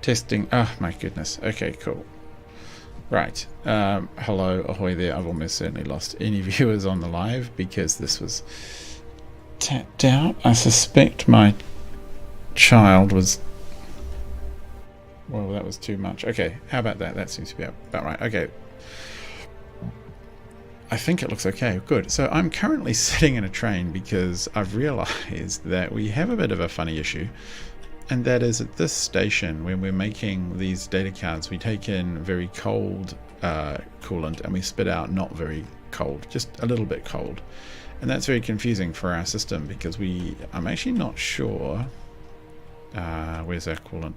Testing. Oh my goodness. Okay, cool. Right. Hello, ahoy there. I've almost certainly lost any viewers on the live because this was tapped out. I suspect my child was... Well, that was too much. Okay, how about that? That seems to be about right. Okay. I think it looks okay. Good. So I'm currently sitting in a train because I've realized that we have a bit of a funny issue. And that is at this station, when we're making these data cards, we take in very cold coolant and we spit out not very cold, just a little bit cold. And that's very confusing for our system because I'm actually not sure. Where's our coolant?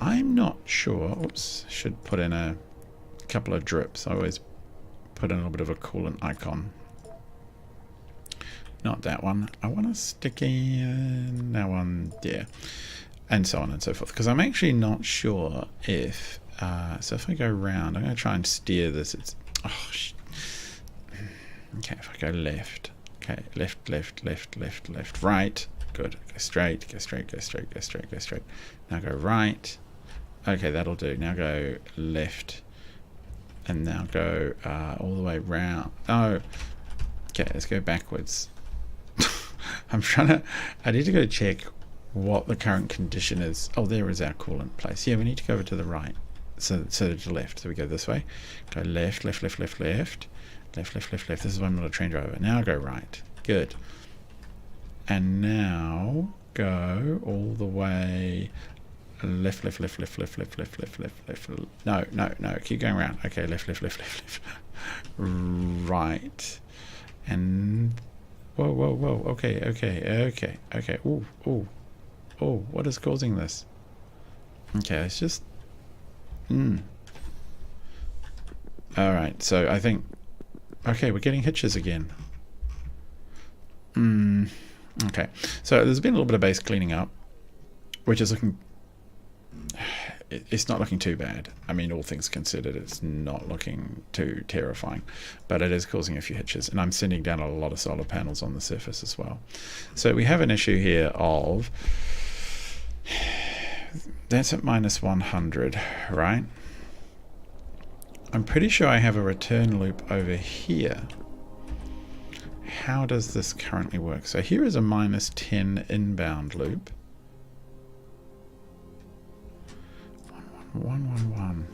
I'm not sure. Oops, should put in a couple of drips. I always put in a little bit of a coolant icon. Not that one. I want to stick in that one there. And so on and so forth. Because I'm actually not sure if... so if I go round, I'm going to try and steer this. It's... Oh, okay, if I go left. Okay, left, left, left, left, left, right. Good. Go straight, go straight, go straight, go straight, go straight. Now go right. Okay, that'll do. Now go left. And now go all the way round. Oh. Okay, let's go backwards. I'm trying to... I need to go check what the current condition is. Oh, there is our coolant place. Yeah, we need to go over to the right. So to the left. So we go this way. Go left, left, left, left, left. Left, left, left, left. This is why I'm not a train driver. Now go right. Good. And now go all the way left, left, left, left, left, left, left, left, left, left. No, no, no. Keep going around. Okay, left, left, left, left, left. Right. And whoa, whoa, whoa. Okay, okay, okay, okay. Ooh, ooh. Oh, what is causing this? Okay, it's just... Alright, so I think... Okay, we're getting hitches again. Okay, so there's been a little bit of base cleaning up, which is looking... It's not looking too bad. I mean, all things considered, it's not looking too terrifying, but it is causing a few hitches, and I'm sending down a lot of solar panels on the surface as well. So we have an issue here of... That's at minus 100, right? I'm pretty sure I have a return loop over here. How does this currently work? So here is a minus 10 inbound loop. 111.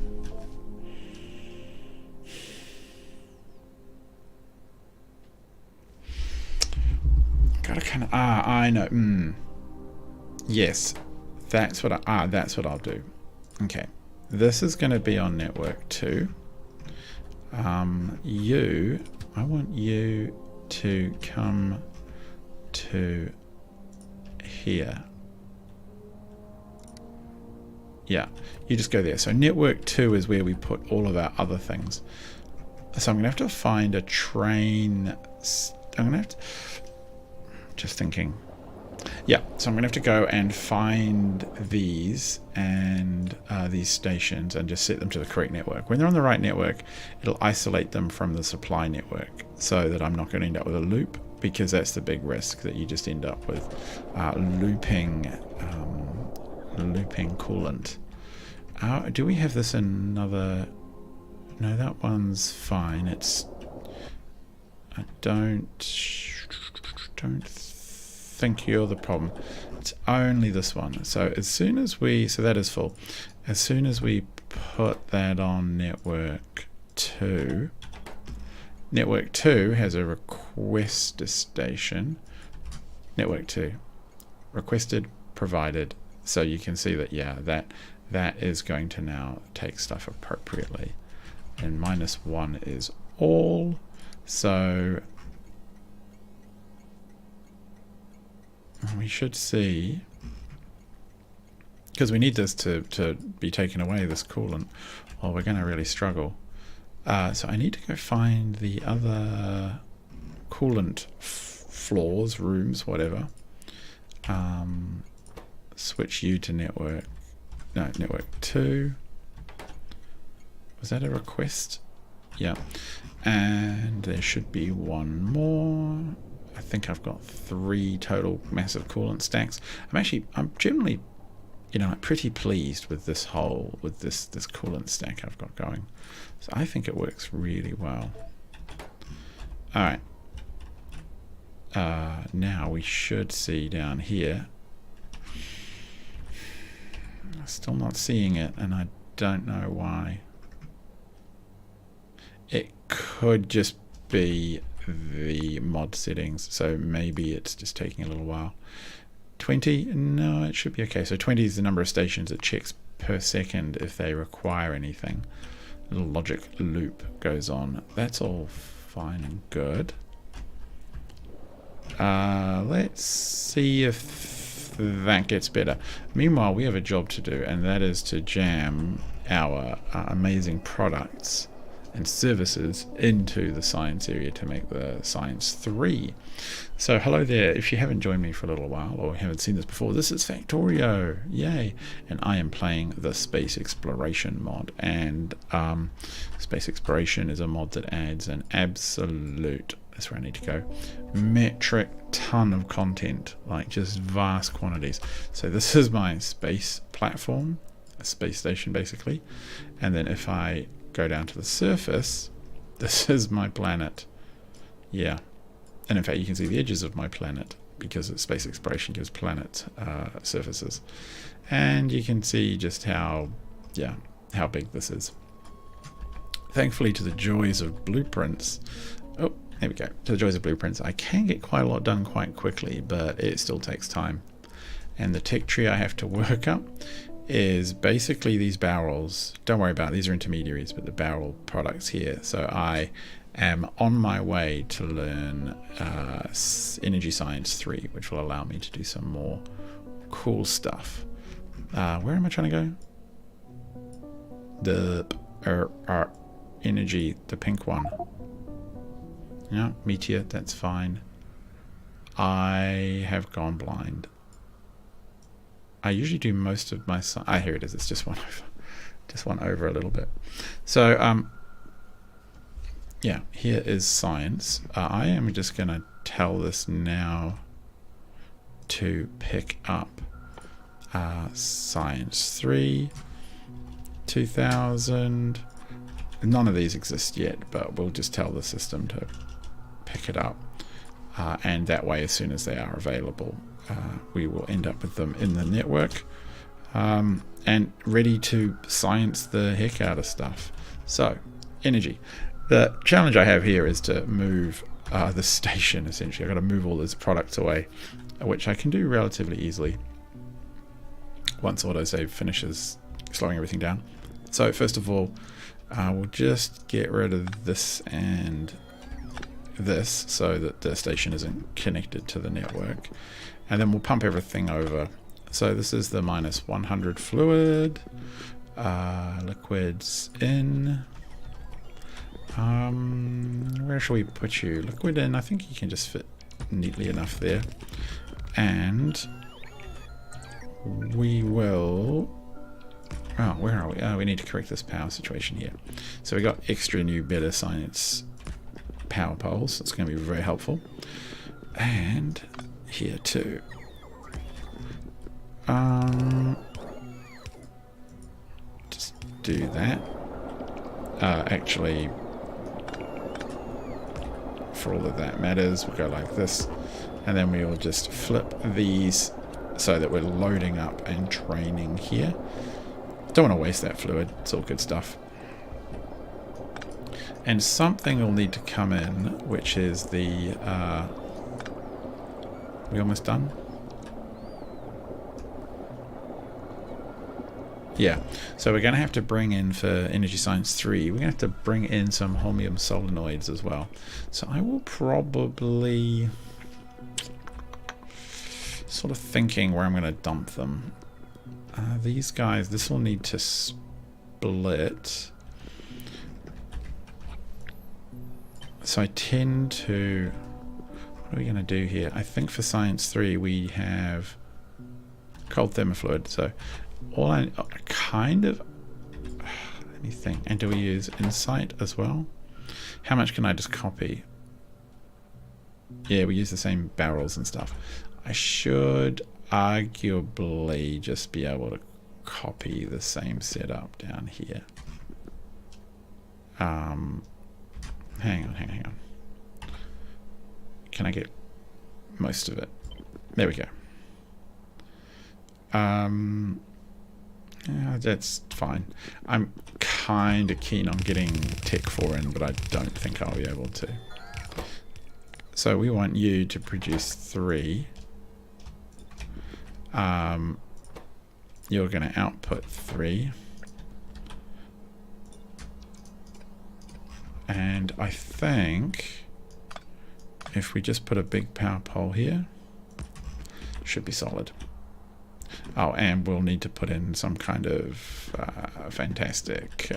Gotta kind of... I know. Yes. That's what that's what I'll do. Okay, this is going to be on network 2. I want you to come to here. Yeah, you just go there. So network 2 is where we put all of our other things. So I'm going to have to find a train. I'm going to have to... Just thinking. Yeah, so I'm going to have to go and find these and these stations and just set them to the correct network. When they're on the right network, it'll isolate them from the supply network so that I'm not going to end up with a loop, because that's the big risk, that you just end up with looping coolant. Do we have this in another... No, that one's fine. It's... I don't think you're the problem. It's only this one. So as soon as we... So that is full. As soon as we put that on network 2... Network 2 has a request station. Network 2. Requested, provided. So you can see that, yeah, that is going to now take stuff appropriately. And -1 is all. So we should see, because we need this to be taken away, this coolant, or we're going to really struggle. So I need to go find the other coolant floors, rooms, whatever. Switch you to network. No, network 2. Was that a request? Yeah. And there should be one more. I think I've got 3 total massive coolant stacks. I'm you know, I'm pretty pleased with this whole, with this coolant stack I've got going. So I think it works really well. All right. Now we should see down here. Still not seeing it, and I don't know why. It could just be the mod settings, so maybe it's just taking a little while. 20? No, it should be okay. So 20 is the number of stations it checks per second if they require anything. A little logic loop goes on. That's all fine and good. Let's see if that gets better. Meanwhile, we have a job to do, and that is to jam our amazing products and services into the science area to make the Science 3. So hello there, if you haven't joined me for a little while or haven't seen this before, this is Factorio, yay, and I am playing the Space Exploration mod, and Space Exploration is a mod that adds an absolute, that's where I need to go, metric ton of content, like just vast quantities. So this is my space platform, a space station basically, and then if I go down to the surface, this is my planet. Yeah, and in fact you can see the edges of my planet because space exploration gives planet surfaces, and you can see just how big this is. Thankfully, to the joys of blueprints, oh, there we go, to the joys of blueprints, I can get quite a lot done quite quickly, but it still takes time. And the tech tree I have to work up is basically these barrels. Don't worry about it, these are intermediaries, but the barrel products here. So I am on my way to learn Energy Science 3, which will allow me to do some more cool stuff. Where am I trying to go? The energy, the pink one. Yeah, meteor, that's fine. I have gone blind. I usually do most of my here it is, it's just one over a little bit. So yeah, here is science. I am just gonna tell this now to pick up Science 3 2000. None of these exist yet, but we'll just tell the system to pick it up, and that way as soon as they are available, we will end up with them in the network, and ready to science the heck out of stuff. So, energy. The challenge I have here is to move the station, essentially. I've got to move all those products away, which I can do relatively easily once autosave finishes slowing everything down. So first of all, we'll just get rid of this and this so that the station isn't connected to the network, and then we'll pump everything over. So this is the -100 fluid, liquids in. Where shall we put you? Liquid in, I think you can just fit neatly enough there, and we will, oh, where are we? Oh, we need to correct this power situation here. So we got extra new better science power poles. That's going to be very helpful. And here too. Just do that. Actually, for all of that matters, we'll go like this, and then we will just flip these so that we're loading up and training here. Don't want to waste that fluid, it's all good stuff. And something will need to come in, which is the we almost done? Yeah, so we're going to have to bring in, for Energy Science 3, we're going to have to bring in some holmium solenoids as well. So I will probably, sort of thinking where I'm going to dump them. These guys, this will need to split. So I tend to, what are we going to do here? I think for Science 3 we have cold thermofluid, so all I kind of, let me think, and do we use Insight as well? How much can I just copy? Yeah, we use the same barrels and stuff. I should arguably just be able to copy the same setup down here. Hang on. Can I get most of it? There we go. Yeah, that's fine. I'm kind of keen on getting Tech 4 in, but I don't think I'll be able to. So we want you to produce 3. You're going to output 3. And I think if we just put a big power pole here, should be solid. Oh, and we'll need to put in some kind of fantastic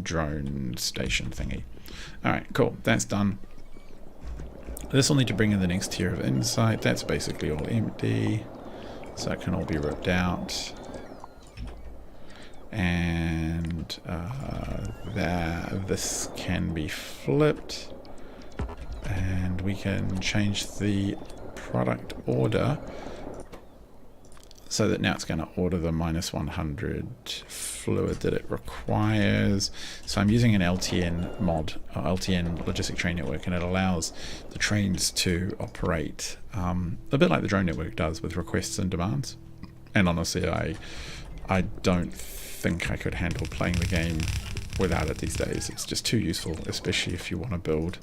drone station thingy. Alright, cool. That's done. This will need to bring in the next tier of insight. That's basically all empty. So it can all be ripped out. And this can be flipped. And we can change the product order so that now it's going to order the -100 fluid that it requires. So I'm using an LTN mod, LTN logistic train network, and it allows the trains to operate a bit like the drone network does with requests and demands. And honestly, I don't think I could handle playing the game without it these days. It's just too useful, especially if you want to build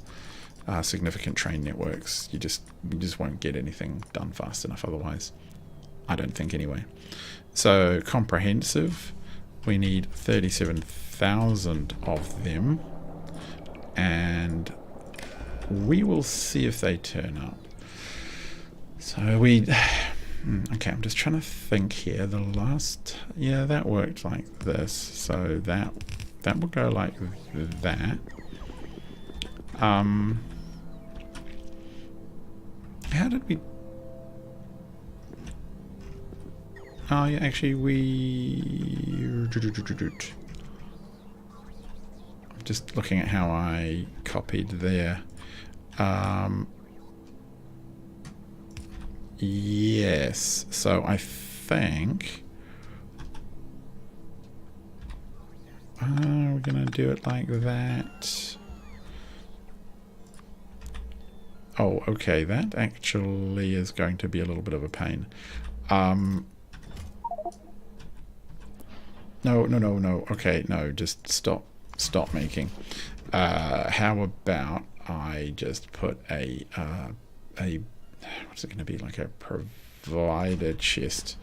significant train networks. You just won't get anything done fast enough otherwise. I don't think anyway. So comprehensive, we need 37,000 of them, and we will see if they turn up. So okay, I'm just trying to think here. The last, yeah, that worked like this. So that will go like that. How did we? Oh, yeah, actually, I'm just looking at how I copied there. Yes, so I think we're going to do it like that. Oh, okay, that actually is going to be a little bit of a pain. No. Okay, no, just stop making. How about I just put a what's it going to be, like a provider chest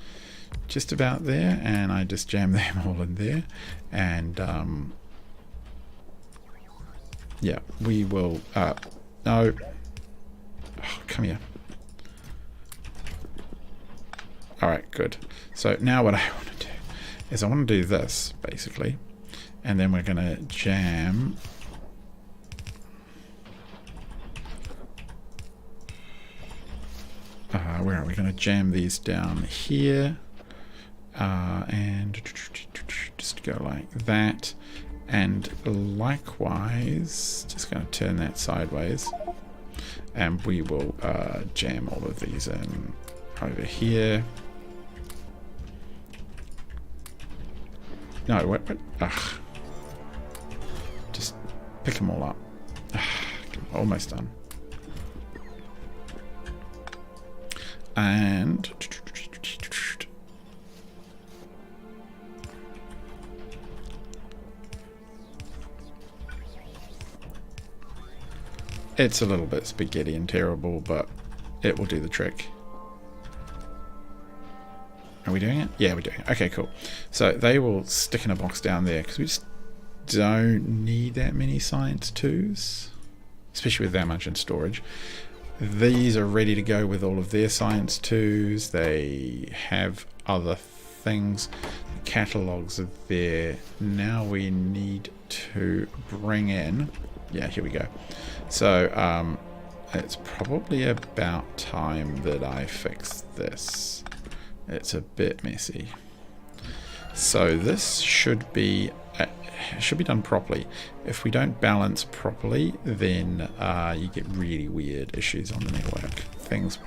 just about there, and I just jam them all in there, and yeah, we will. No, oh, come here. All right, good. So now what I want to do is I want to do this, basically. And then we're going to jam... where are we going to jam these down here? And just go like that. And likewise, just going to turn that sideways. And we will jam all of these in over here. No, what? Ugh. Just pick them all up. Ugh, almost done. And it's a little bit spaghetti and terrible, but it will do the trick. Are we doing it? Yeah, we're doing it. Okay, cool. So they will stick in a box down there because we just don't need that many science 2s, especially with that much in storage. These are ready to go with all of their science 2s. They have other things. The catalogs are there. Now we need to bring in... Yeah, here we go. So it's probably about time that I fix this. It's a bit messy. So this should be done properly. If we don't balance properly, then you get really weird issues on the network. Things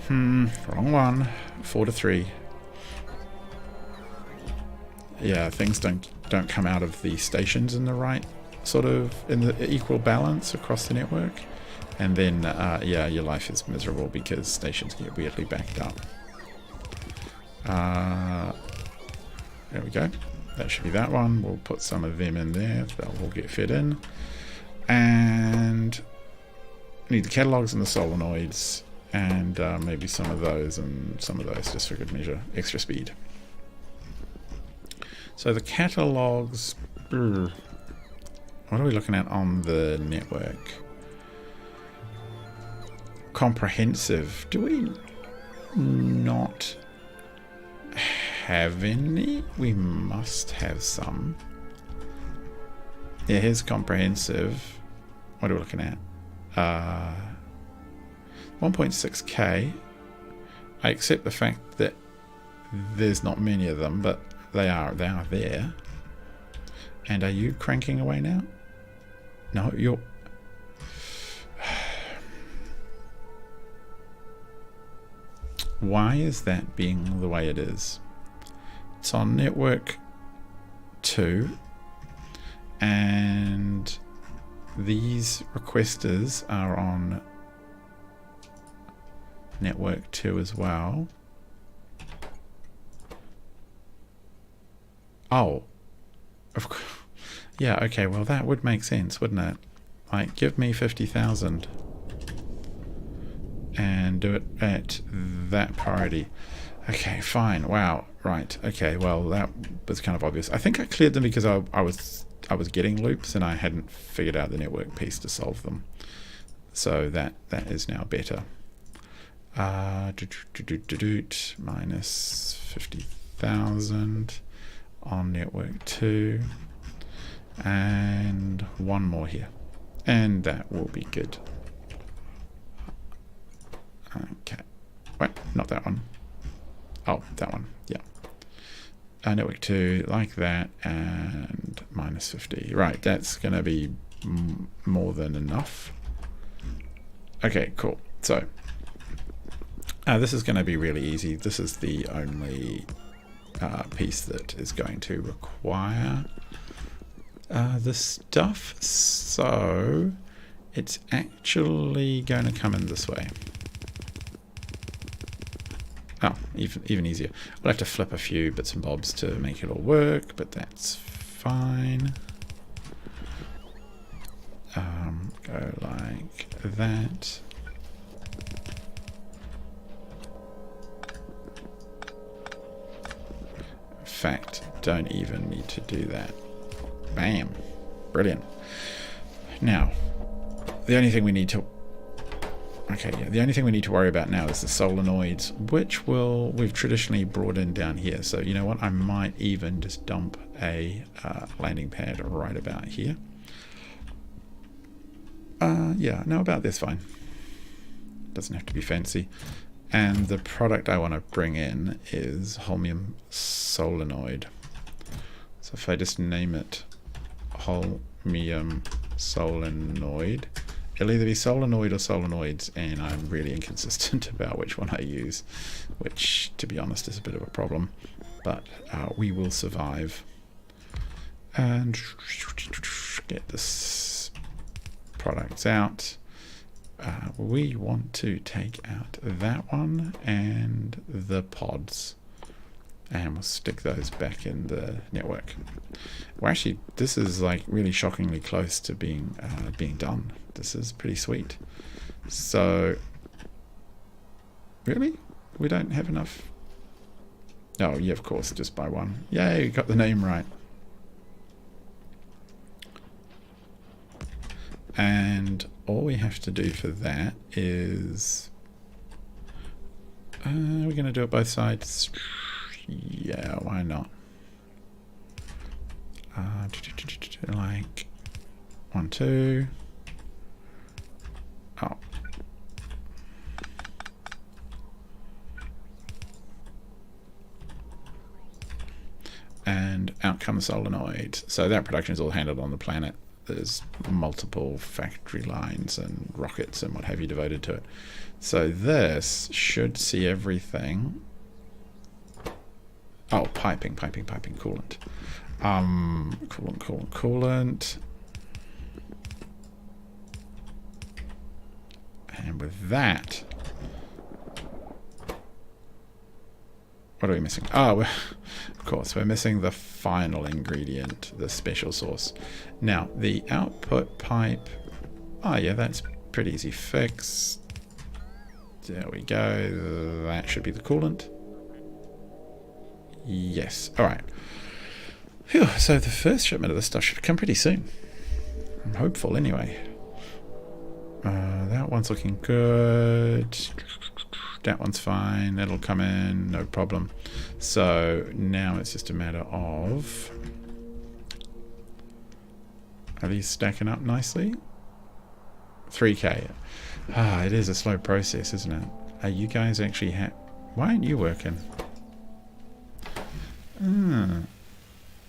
Wrong one. 4 to 3. Yeah, things don't come out of the stations in the right sort of in the equal balance across the network, and then yeah, your life is miserable because stations get weirdly backed up. There we go. That should be that one. We'll put some of them in there. They'll all get fed in. And need the catalogs and the solenoids, and maybe some of those and some of those just for good measure. Extra speed. So the catalogs, what are we looking at on the network? Comprehensive. Do we not have any? We must have some. Yeah, here's comprehensive. What are we looking at? 1.6k. I accept the fact that there's not many of them, but they are there. And are you cranking away now? No, you're... Why is that being the way it is? It's on network 2, and these requesters are on network 2 as well. Oh, of course. Yeah, okay, well that would make sense, wouldn't it? Like, give me 50,000 and do it at that priority. Okay, fine. Wow. Right. Okay, well that was kind of obvious. I think I cleared them because I was getting loops and I hadn't figured out the network piece to solve them. So that is now better. Minus 50,000 on network 2, and one more here, and that will be good. Okay, wait, not that one. Oh, that one. Yeah. Network 2 like that, and minus 50. Right, that's going to be more than enough. Okay, cool. So this is going to be really easy. This is the only piece that is going to require the stuff. So it's actually going to come in this way. Oh, even easier. We'll have to flip a few bits and bobs to make it all work, but that's fine. Go like that. In fact, don't even need to do that. Bam. Brilliant. Now, the only thing we need to... Okay, yeah, the only thing we need to worry about now is the solenoids, which we've traditionally brought in down here. So you know what? I might even just dump a landing pad right about here. Yeah, no, about this fine. Doesn't have to be fancy. And the product I want to bring in is holmium solenoid. So if I just name it holmium solenoid, it'll either be solenoid or solenoids, and I'm really inconsistent about which one I use, which, to be honest, is a bit of a problem. But we will survive. And get this products out. We want to take out that one and the pods, and we'll stick those back in the network. Well, actually, this is like really shockingly close to being done. This is pretty sweet. So, really? We don't have enough? Oh, yeah, of course, just by one. Yay, got the name right. And all we have to do for that is... we're going to do it both sides. Yeah, why not? Like 1, 2. Oh. And out comes solenoid. So that production is all handled on the planet. there's multiple factory lines and rockets and what have you devoted to it. So this should see everything. Oh, piping, coolant. Coolant. And with that, what are we missing? Oh, of course, we're missing the final ingredient, the special sauce. Now, the output pipe, oh yeah, that's pretty easy fix. There we go. That should be the coolant. Yes. All right. Phew, so the first shipment of this stuff should come pretty soon. I'm hopeful anyway. That one's looking good. That one's fine. That'll come in, no problem. So now it's just a matter of... Are these stacking up nicely? 3K. Ah, it is a slow process, isn't it? Are you guys actually why aren't you working?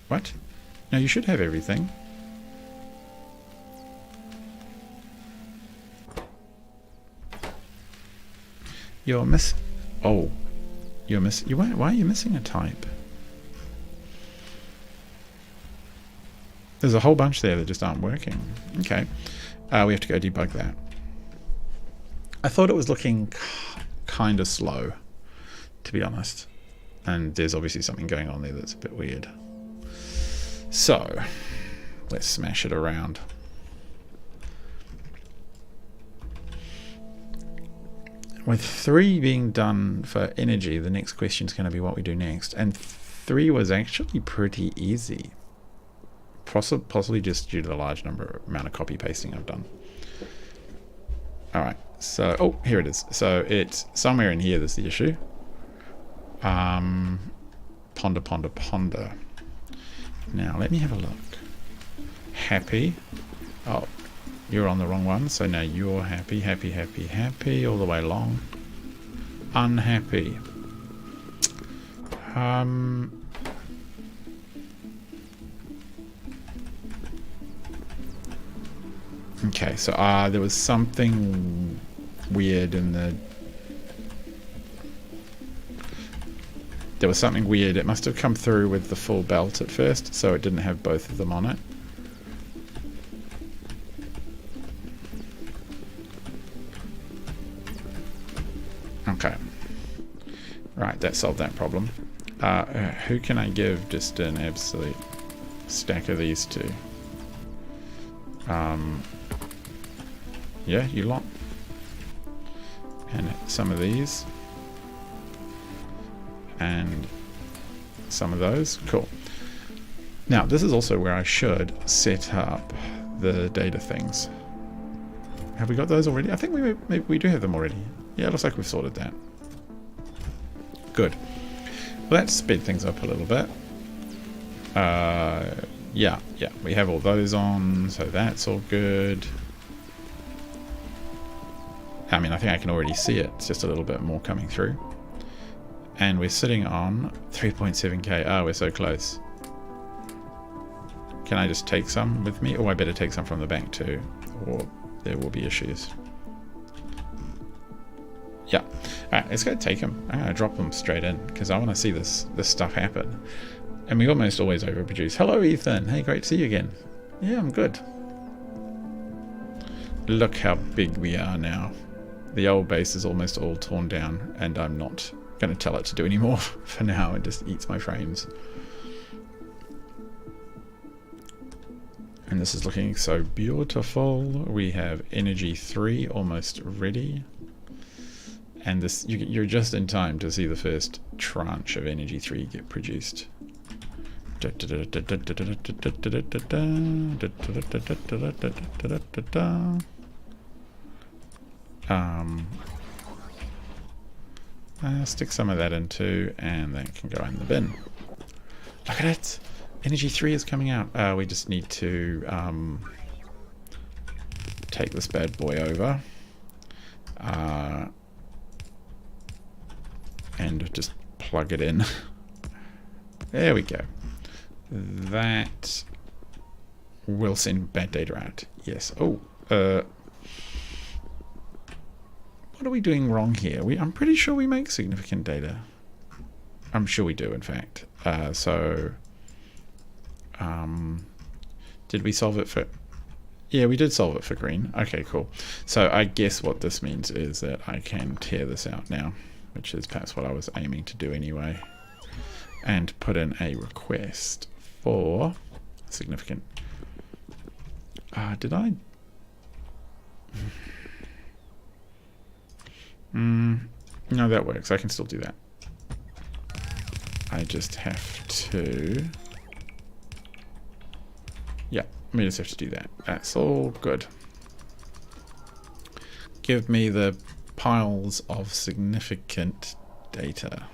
What? No, you should have everything. You're miss... Oh. You're miss... Why are you missing a type? There's a whole bunch there that just aren't working. Okay. We have to go debug that. I thought it was looking kind of slow, to be honest. And there's obviously something going on there that's a bit weird. So, let's smash it around. With 3 being done for energy, the next question is going to be what we do next. And 3 was actually pretty easy. Possibly just due to the large amount of copy pasting I've done. Alright, so, oh, here it is. So it's somewhere in here that's the issue. Ponder. Now, let me have a look. Happy. Oh, you're on the wrong one. So now you're happy all the way along. Unhappy. Okay, so there was something weird in the... There was something weird. It must have come through with the full belt at first, so it didn't have both of them on it. Okay. Right, that solved that problem. Who can I give just an absolute stack of these to? Yeah, you lot. And some of these. And some of those. Cool. Now, this is also where I should set up the data things. Have we got those already? I think maybe we do have them already. Yeah, it looks like we've sorted that. Good. Well, that sped things up a little bit. Yeah, we have all those on, so that's all good. I mean, I think I can already see it. It's just a little bit more coming through. And we're sitting on 3.7k. Oh, we're so close. Can I just take some with me? Oh, I better take some from the bank too, or there will be issues. Yeah. Alright, let's go take them. I'm going to drop them straight in because I want to see this stuff happen. And we almost always overproduce. Hello, Ethan. Hey, great to see you again. Yeah, I'm good. Look how big we are now. The old base is almost all torn down, and I'm not going to tell it to do any more for now. It just eats my frames. And this is looking so beautiful. We have energy 3 almost ready. And this, you're just in time to see the first tranche of energy 3 get produced. Stick some of that in too, and that can go in the bin. Look at it! Energy 3 is coming out. We just need to take this bad boy over. And just plug it in. There we go. That will send bad data out. Yes. Oh, what are we doing wrong here? I'm pretty sure we make significant data. I'm sure we do, in fact. Did we solve it for... Yeah, we did solve it for green. Okay, cool. So I guess what this means is that I can tear this out now, which is perhaps what I was aiming to do anyway, and put in a request for significant... did I... No, that works. I can still do that. I just have to... Yeah, we just have to do that. That's all good. Give me the piles of significant data.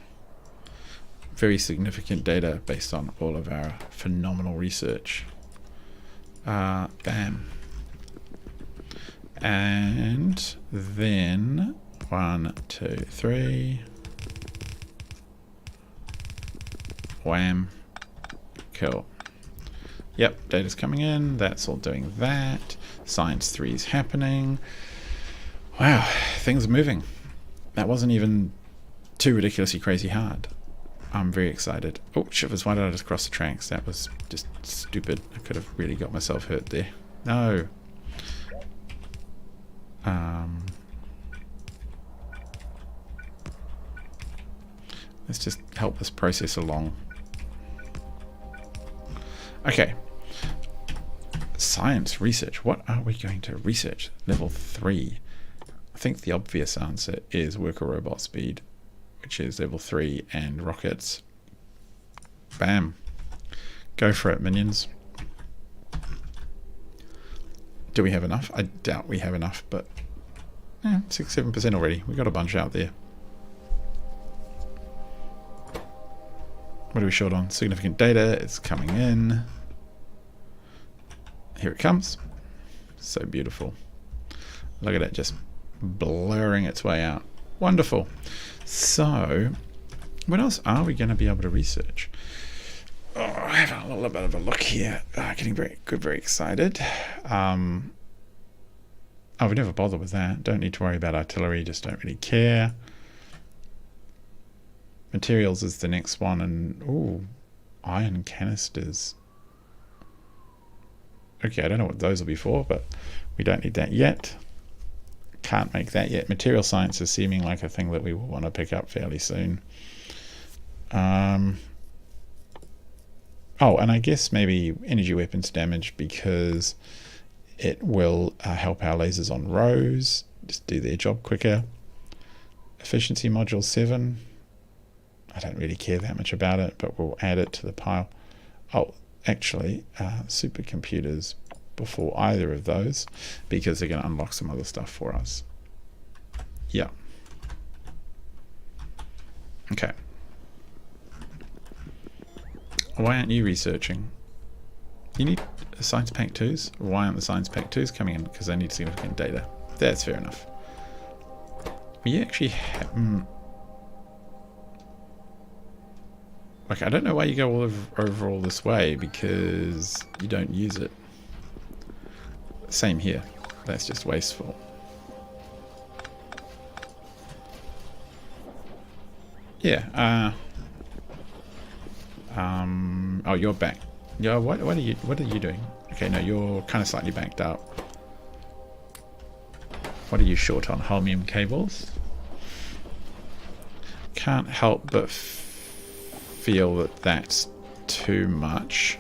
Very significant data based on all of our phenomenal research. Bam. And then 1, 2, 3. Wham. Cool. Yep, data's coming in. That's all doing that. Science 3 is happening. Wow, things are moving. That wasn't even too ridiculously crazy hard. I'm very excited. Oh, shivers, why did I just cross the tracks? That was just stupid. I could have really got myself hurt there. No. Let's just help this process along. Okay. Science research. What are we going to research? Level 3. I think the obvious answer is worker robot speed, which is level 3, and rockets. Bam. Go for it, minions. Do we have enough? I doubt we have enough, but 6-7% already. We got a bunch out there. What are we short on? Significant data. It's coming in. Here it comes. So beautiful. Look at it just blurring its way out. Wonderful. So, what else are we going to be able to research? Oh, I have a little bit of a look here. Getting very good, very excited. Oh, we never bother with that. Don't need to worry about artillery. Just don't really care. Materials is the next one, and ooh, iron canisters. Okay, I don't know what those will be for, but we don't need that yet. Can't make that yet. Material science is seeming like a thing that we will want to pick up fairly soon. Oh, and I guess maybe energy weapons damage, because it will help our lasers on rows just do their job quicker. Efficiency module 7. I don't really care that much about it, but we'll add it to the pile. Oh, actually, supercomputers before either of those, because they're going to unlock some other stuff for us. Yeah. Okay. Why aren't you researching? You need science pack 2s? Why aren't the science pack 2s coming in? Because they need significant data. That's fair enough. We actually have... Okay, I don't know why you go over all this way, because you don't use it. Same here. That's just wasteful. Yeah. Oh, you're back. Yeah. What are you doing? Okay, no, you're kind of slightly backed up. What are you short on? Holmium cables. Can't help but feel that that's too much.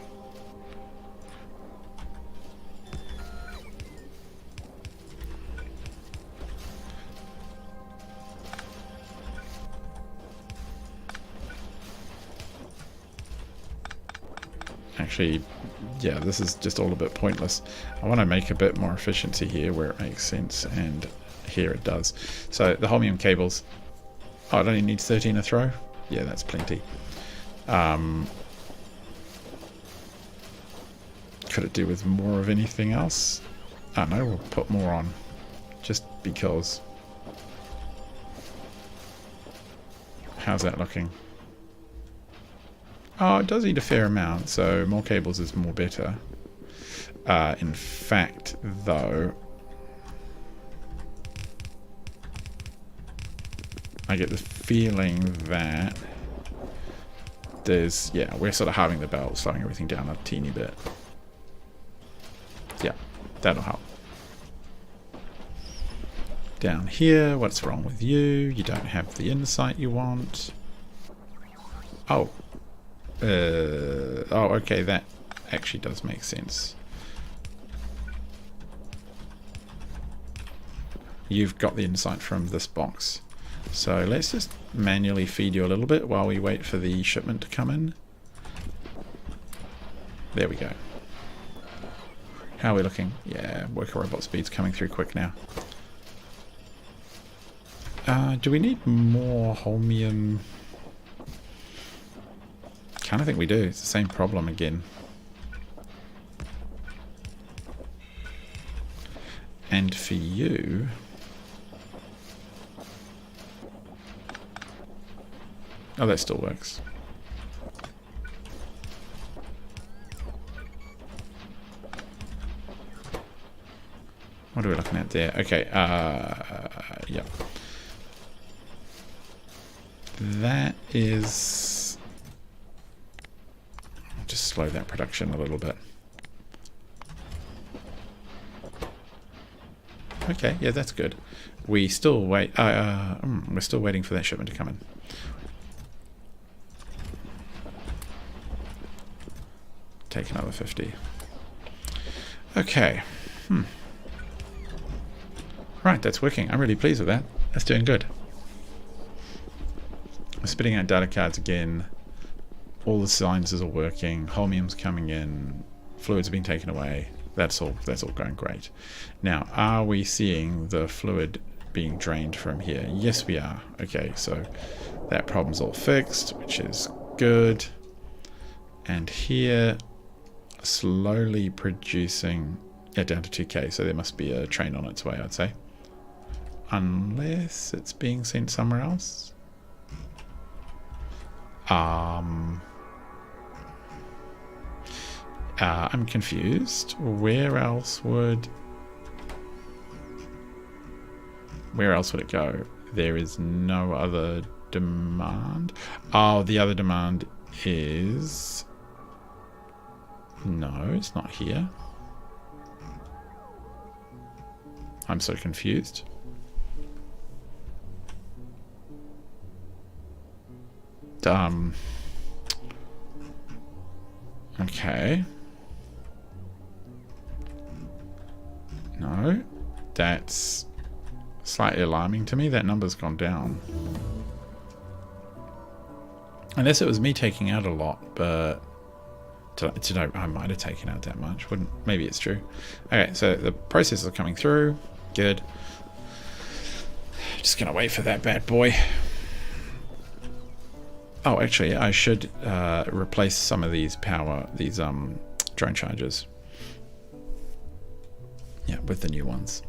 Actually, yeah, this is just all a bit pointless. I want to make a bit more efficiency here where it makes sense, and here it does. So the holmium cables, oh, it only needs 13 a throw? Yeah, that's plenty. Could it do with more of anything else? I don't know, we'll put more on, just because. How's that looking? Oh, it does need a fair amount, so more cables is more better. In fact, though, I get the feeling that there's, yeah, we're sort of halving the belt, slowing everything down a teeny bit. Yeah, that'll help. Down here, what's wrong with you? You don't have the insight you want. Oh. Oh, okay, that actually does make sense. You've got the insight from this box. So let's just manually feed you a little bit while we wait for the shipment to come in. There we go. How are we looking? Yeah, worker robot speed's coming through quick now. Do we need more holmium? Kind of think we do. It's the same problem again. And for you... Oh, that still works. What are we looking at there? Okay, yeah. That is... I'll just slow that production a little bit. Okay, yeah, that's good. We still wait. We're still waiting for that shipment to come in. Take another 50. Okay. Right, that's working. I'm really pleased with that. That's doing good. We're spitting out data cards again. All the sciences are working. Holmium's coming in. Fluids are being taken away. That's all going great. Now, are we seeing the fluid being drained from here? Yes, we are. Okay, so that problem's all fixed, which is good. And here, slowly producing, yeah, down to 2k, so there must be a train on its way, I'd say. Unless it's being sent somewhere else. I'm confused. Where else would it go? There is no other demand. Oh, the other demand is... No, it's not here. I'm so confused. Okay. No, that's slightly alarming to me. That number's gone down. Unless it was me taking out a lot, but I might have taken out that much. Maybe it's true. Okay, so the processes are coming through. Good. Just gonna wait for that bad boy. Oh, actually, I should replace some of these drone chargers. Yeah, with the new ones.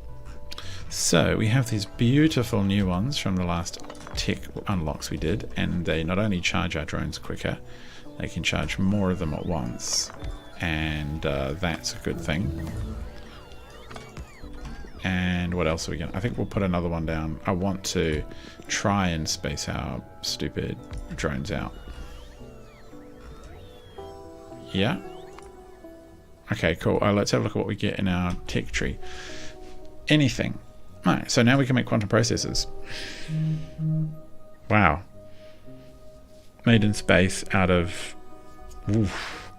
So we have these beautiful new ones from the last tech unlocks we did, and they not only charge our drones quicker, they can charge more of them at once, and that's a good thing. And what else are we going to... I think we'll put another one down. I want to try and space our stupid drones out. Yeah. Okay, cool. Let's have a look at what we get in our tech tree. Anything. Alright, so now we can make quantum processors. Wow. Made in space out of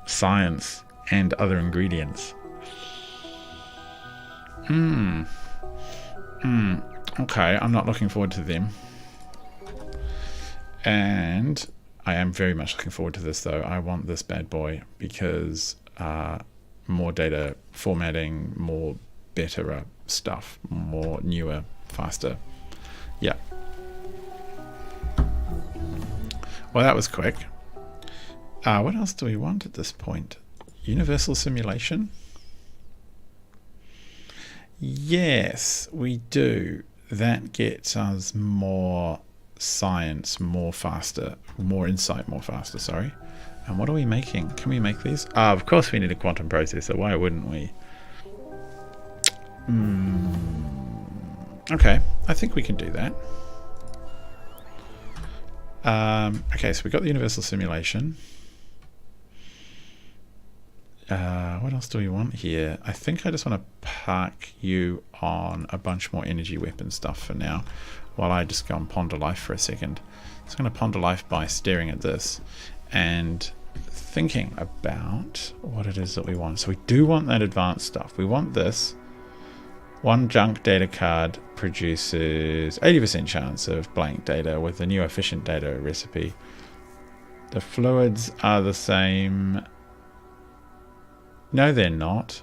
science and other ingredients. Okay, I'm not looking forward to them. And I am very much looking forward to this, though. I want this bad boy because more data formatting, more better stuff, more newer, faster. Yeah. Well, that was quick. What else do we want at this point? Universal simulation? Yes, we do. That gets us more science, more faster, more insight, more faster, sorry. And what are we making? Can we make these? Of course we need a quantum processor. Why wouldn't we? Okay, I think we can do that. Okay, so we got the universal simulation. What else do we want here? I think I just want to park you on a bunch more energy weapon stuff for now, while I just go and ponder life for a second. So I'm going to ponder life by staring at this and thinking about what it is that we want. So we do want that advanced stuff. We want this. One junk data card produces 80% chance of blank data with the new efficient data recipe. The fluids are the same. No, they're not.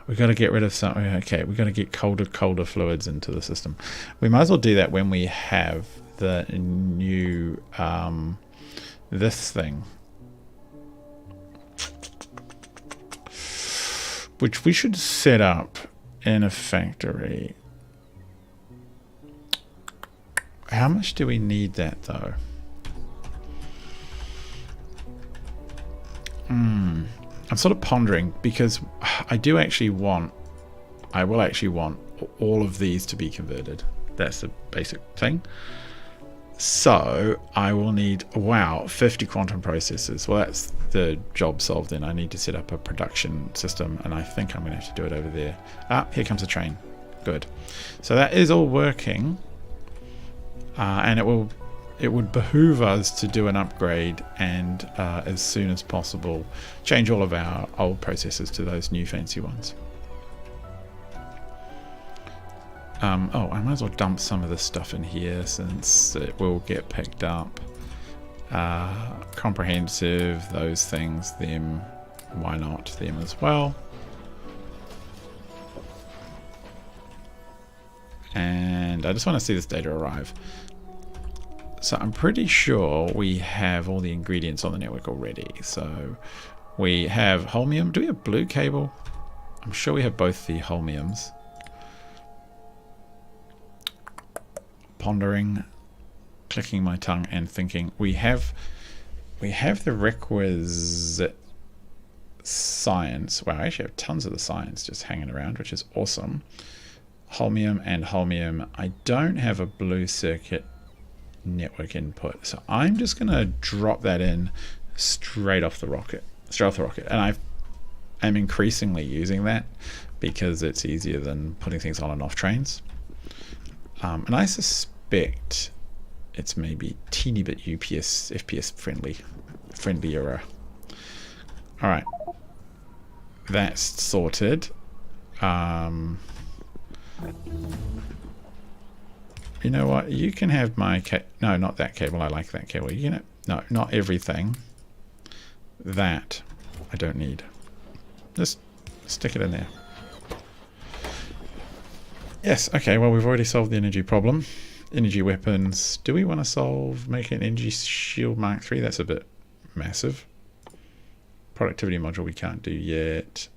We got to get rid of some. Okay, we got to get colder fluids into the system. We might as well do that when we have the new this thing, which we should set up in a factory. How much do we need that though? I'm sort of pondering, because I will actually want all of these to be converted. That's the basic thing. So I will need, wow, 50 quantum processors. Well, that's the job solved then. I need to set up a production system, and I think I'm going to have to do it over there. Ah, here comes a train. Good. So that is all working, and it would behoove us to do an upgrade and as soon as possible change all of our old processors to those new fancy ones. Oh, I might as well dump some of this stuff in here since it will get picked up. Comprehensive, those things, them, why not them as well. And I just want to see this data arrive. So I'm pretty sure we have all the ingredients on the network already. So we have holmium. Do we have blue cable? I'm sure we have both the holmiums. Pondering, clicking my tongue and thinking. We have the requisite science. Wow, I actually have tons of the science just hanging around, which is awesome. Holmium and holmium. I don't have a blue circuit network input, so I'm just gonna drop that in straight off the rocket, and I'm increasingly using that because it's easier than putting things on and off trains, and I suspect it's maybe teeny bit UPS FPS friendlier. All right, that's sorted. You know what? You can have my no, not that cable. I like that cable. You can no, not everything. That I don't need. Just stick it in there. Yes. Okay. Well, we've already solved the energy problem. Energy weapons. Do we want to make an energy shield Mark III? That's a bit massive. Productivity module we can't do yet.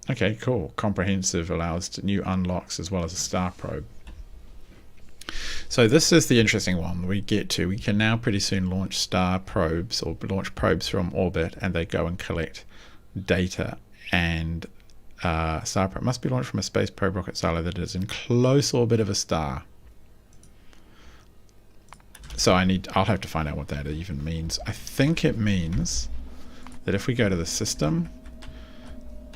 Okay, cool. Comprehensive allows new unlocks as well as a star probe. So this is the interesting one we get to. We can now pretty soon launch star probes or launch probes from orbit, and they go and collect data. And star probe must be launched from a space probe rocket silo that is in close orbit of a star. So I'll have to find out what that even means. I think it means that if we go to the system,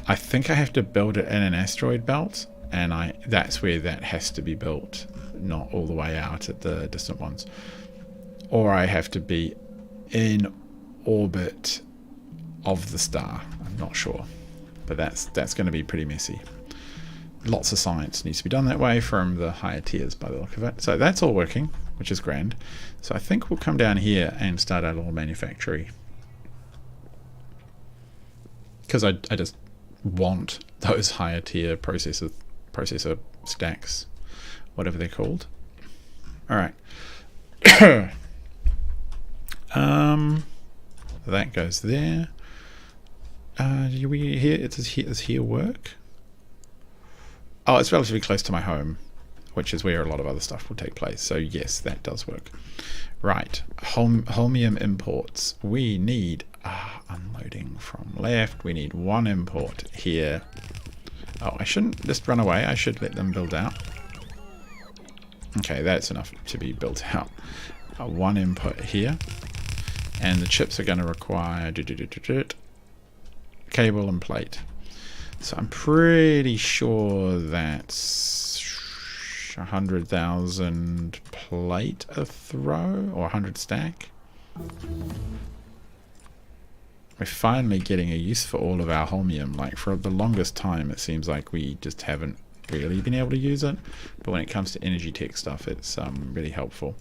I think I have to build it in an asteroid belt, and that's where that has to be built, not all the way out at the distant ones. Or I have to be in orbit of the star. I'm not sure, but that's going to be pretty messy. Lots of science needs to be done that way from the higher tiers by the look of it. So that's all working, which is grand. So I think we'll come down here and start our little manufactory, because I just want those higher tier processor stacks, whatever they're called. All right. That goes there. Do we here? Does here work? Oh, it's relatively close to my home. which is where a lot of other stuff will take place. So yes, that does work. Right, holmium imports. We need unloading from left. We need one import here. Oh, I shouldn't just run away. I should let them build out. Okay, that's enough to be built out. One input here. And the chips are going to require cable and plate. So I'm pretty sure that's 100,000 plate a throw, or 100 stack. We're finally getting a use for all of our holmium. Like, for the longest time it seems like we just haven't really been able to use it, but when it comes to energy tech stuff, it's really helpful.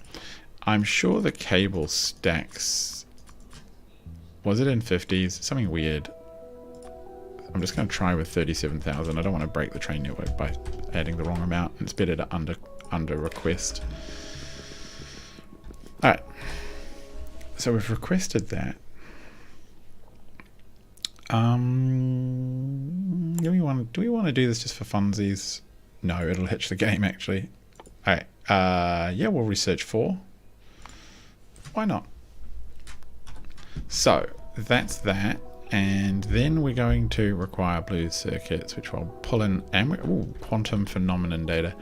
I'm sure the cable stacks, was it in 50s? Something weird. I'm just going to try with 37,000. I don't want to break the train network by adding the wrong amount. It's better to under request. Alright, so we've requested that. Do we want to do this just for funsies? No, it'll hitch the game actually. Alright, yeah, we'll research 4. Why not? So that's that, and then we're going to require blue circuits, which we'll pull in, and quantum phenomenon data.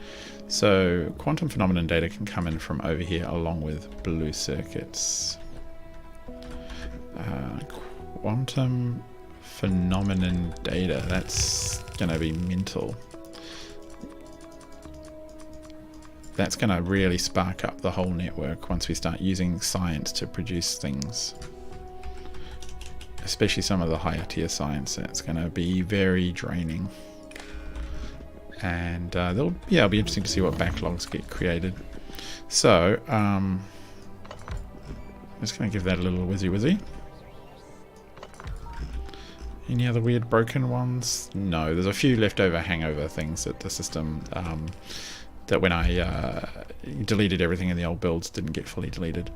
So quantum phenomenon data can come in from over here along with blue circuits. Quantum phenomenon data, that's gonna be mental. That's gonna really spark up the whole network once we start using science to produce things, especially some of the higher tier science. That's gonna be very draining, and it'll be interesting to see what backlogs get created. So I'm just gonna give that a little whizzy. Any other weird broken ones? No, there's a few leftover hangover things that the system, that when I deleted everything in the old builds didn't get fully deleted.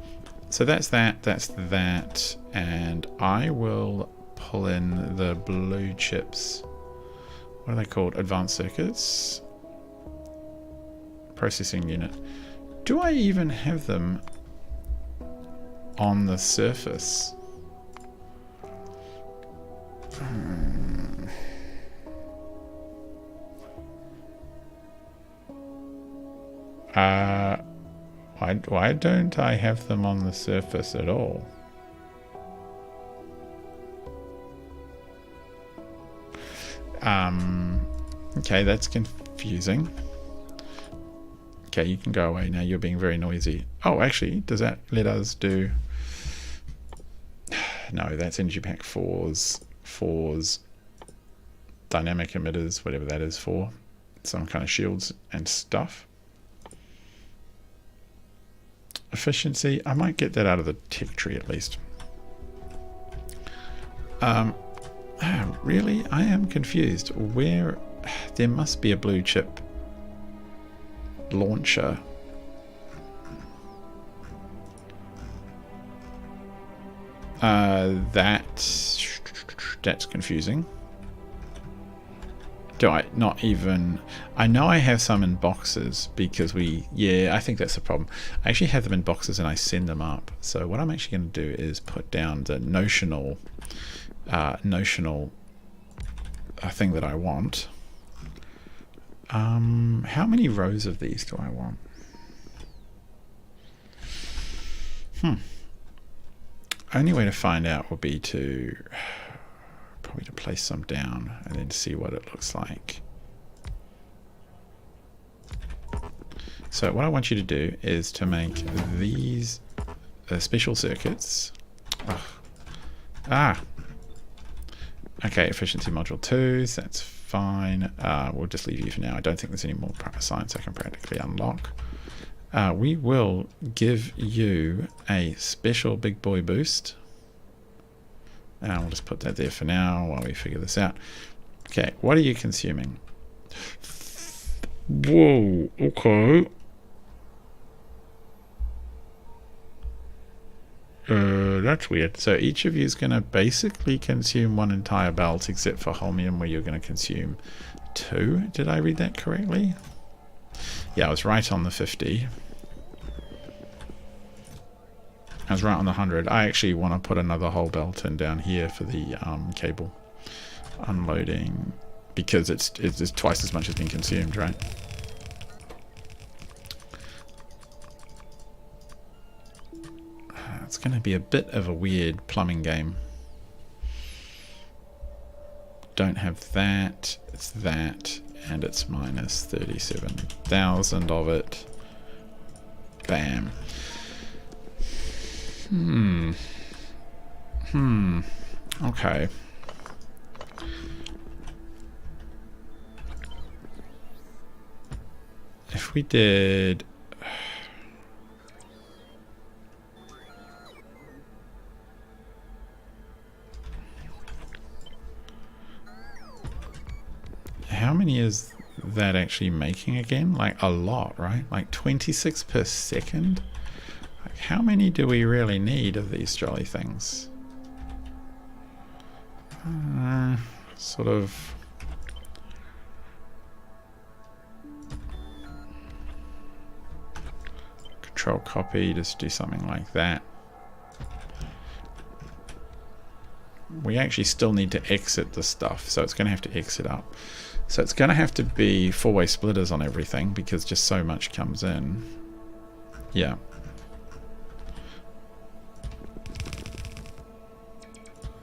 So that's that, and I will pull in the blue chips. What are they called? Advanced circuits? Processing unit. Do I even have them on the surface? Why don't I have them on the surface at all? Okay, that's confusing. Okay, you can go away now. You're being very noisy. Oh, actually, does that let us do... No, that's energy pack 4's dynamic emitters, whatever that is for. Some kind of shields and stuff. Efficiency, I might get that out of the tech tree at least. Really? I am confused. Where... There must be a blue chip launcher. That's confusing. Do I not even... I know I have some in boxes because yeah, I think that's the problem. I actually have them in boxes and I send them up. So what I'm actually going to do is put down the notional thing that I want. How many rows of these do I want? Only way to find out will be to probably to place some down and then see what it looks like. So what I want you to do is to make these special circuits. Okay, efficiency module 2, so that's fine. We'll just leave you for now. I don't think there's any more science I can practically unlock. We will give you a special big boy boost. And we'll just put that there for now while we figure this out. Okay, what are you consuming? Whoa, okay. That's weird. So each of you is going to basically consume one entire belt, except for holmium, where you're going to consume 2. Did I read that correctly? Yeah, I was right on the 50. I was right on the 100. I actually want to put another whole belt in down here for the cable unloading, because it's twice as much as being consumed, right? It's going to be a bit of a weird plumbing game. Don't have that. It's that, and it's minus 37,000 of it. Bam. Okay. If we did... How many is that actually making again? Like a lot, right? Like 26 per second? Like how many do we really need of these jolly things? Sort of... Control copy, just do something like that. We actually still need to exit the stuff, so it's going to have to exit up. So it's going to have to be four-way splitters on everything, because just so much comes in. Yeah.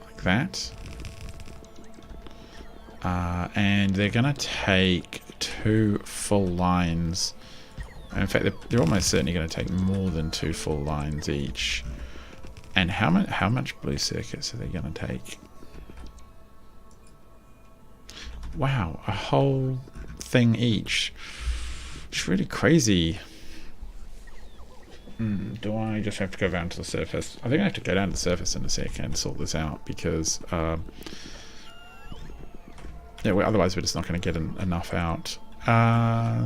Like that. And they're going to take 2 full lines. In fact, they're almost certainly going to take more than 2 full lines each. And how much blue circuits are they going to take? Wow, a whole thing each. It's really crazy. Do I just have to go down to the surface? I think I have to go down to the surface in a second and sort this out, because yeah, otherwise we're just not going to get enough out.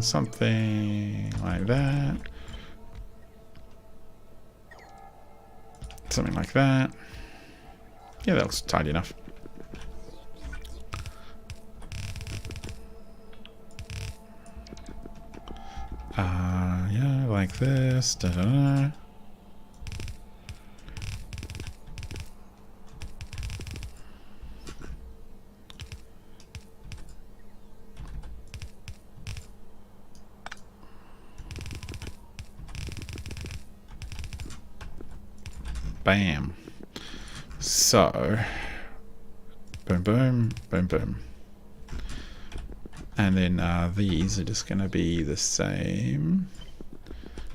Something like that. Something like that. Yeah, that looks tidy enough. Yeah, like this. Da -da -da. Bam. So, boom, boom, boom, boom. And then these are just going to be the same.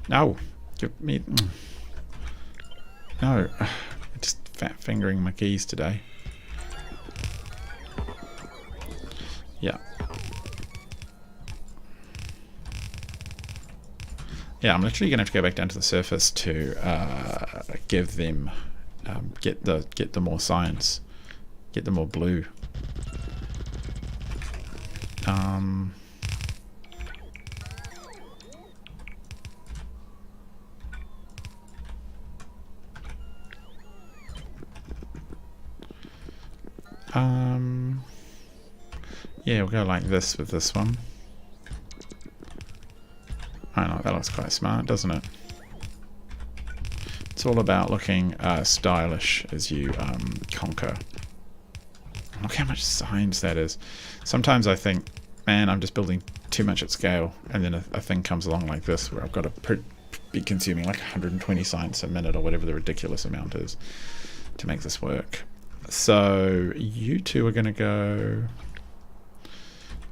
No, give me... No, just fat fingering my keys today. Yeah. Yeah, I'm literally going to have to go back down to the surface to give them, get the more science, get the more blue. Yeah, we'll go like this with this one. I know, that looks quite smart, doesn't it? It's all about looking stylish as you conquer. Look how much science that is. Sometimes I think, man, I'm just building too much at scale, and then a thing comes along like this where I've got to be consuming like 120 science a minute or whatever the ridiculous amount is to make this work. So you two are going to go...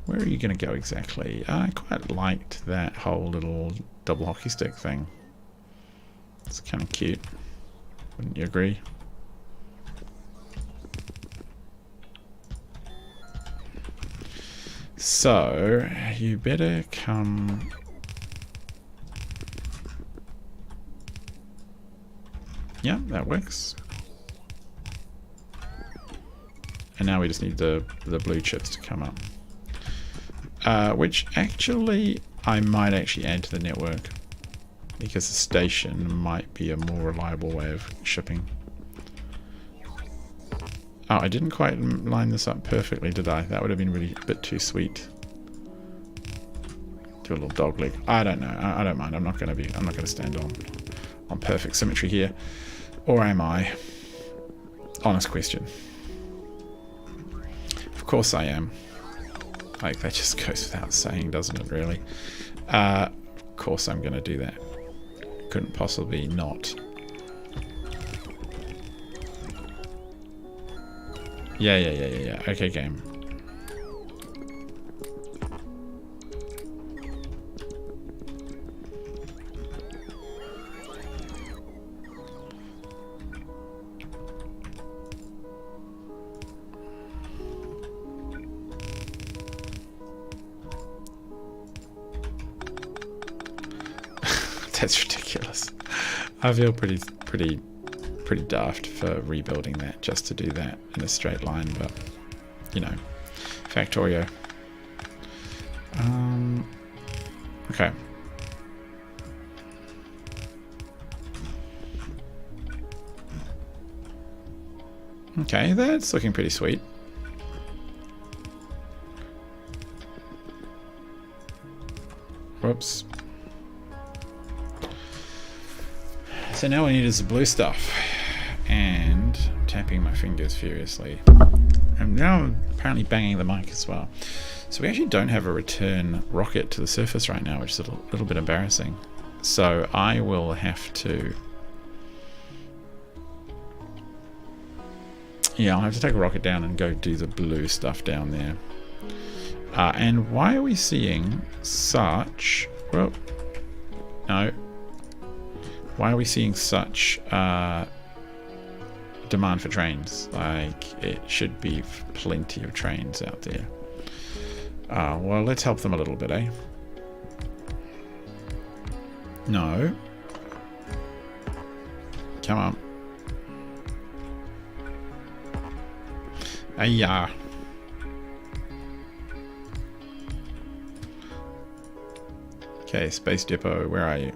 Where are you going to go exactly? I quite liked that whole little double hockey stick thing. It's kind of cute. Wouldn't you agree? So, you better come... Yeah, that works. And now we just need the blue chips to come up. Which actually I might actually add to the network, because the station might be a more reliable way of shipping. Oh, I didn't quite line this up perfectly, did I? That would have been really a bit too sweet. Do a little dog leg. I don't know. I don't mind. I'm not going to stand on perfect symmetry here. Or am I? Honest question. Of course I am. Like, that just goes without saying, doesn't it, really? Of course I'm going to do that. Couldn't possibly not. Yeah. Okay, game. That's ridiculous. I feel pretty daft for rebuilding that just to do that in a straight line, but you know, Factorio. Okay. Okay, that's looking pretty sweet. Whoops. So now we need is the blue stuff. And I'm tapping my fingers furiously. And now I'm apparently banging the mic as well. So we actually don't have a return rocket to the surface right now, which is a little bit embarrassing. So I will have to... Yeah, I'll have to take a rocket down and go do the blue stuff down there. And why are we seeing such... Well, no. Why are we seeing such demand for trains? Like, it should be plenty of trains out there. Well, let's help them a little bit, eh? No. Come on. Ayah. Okay, Space Depot, where are you?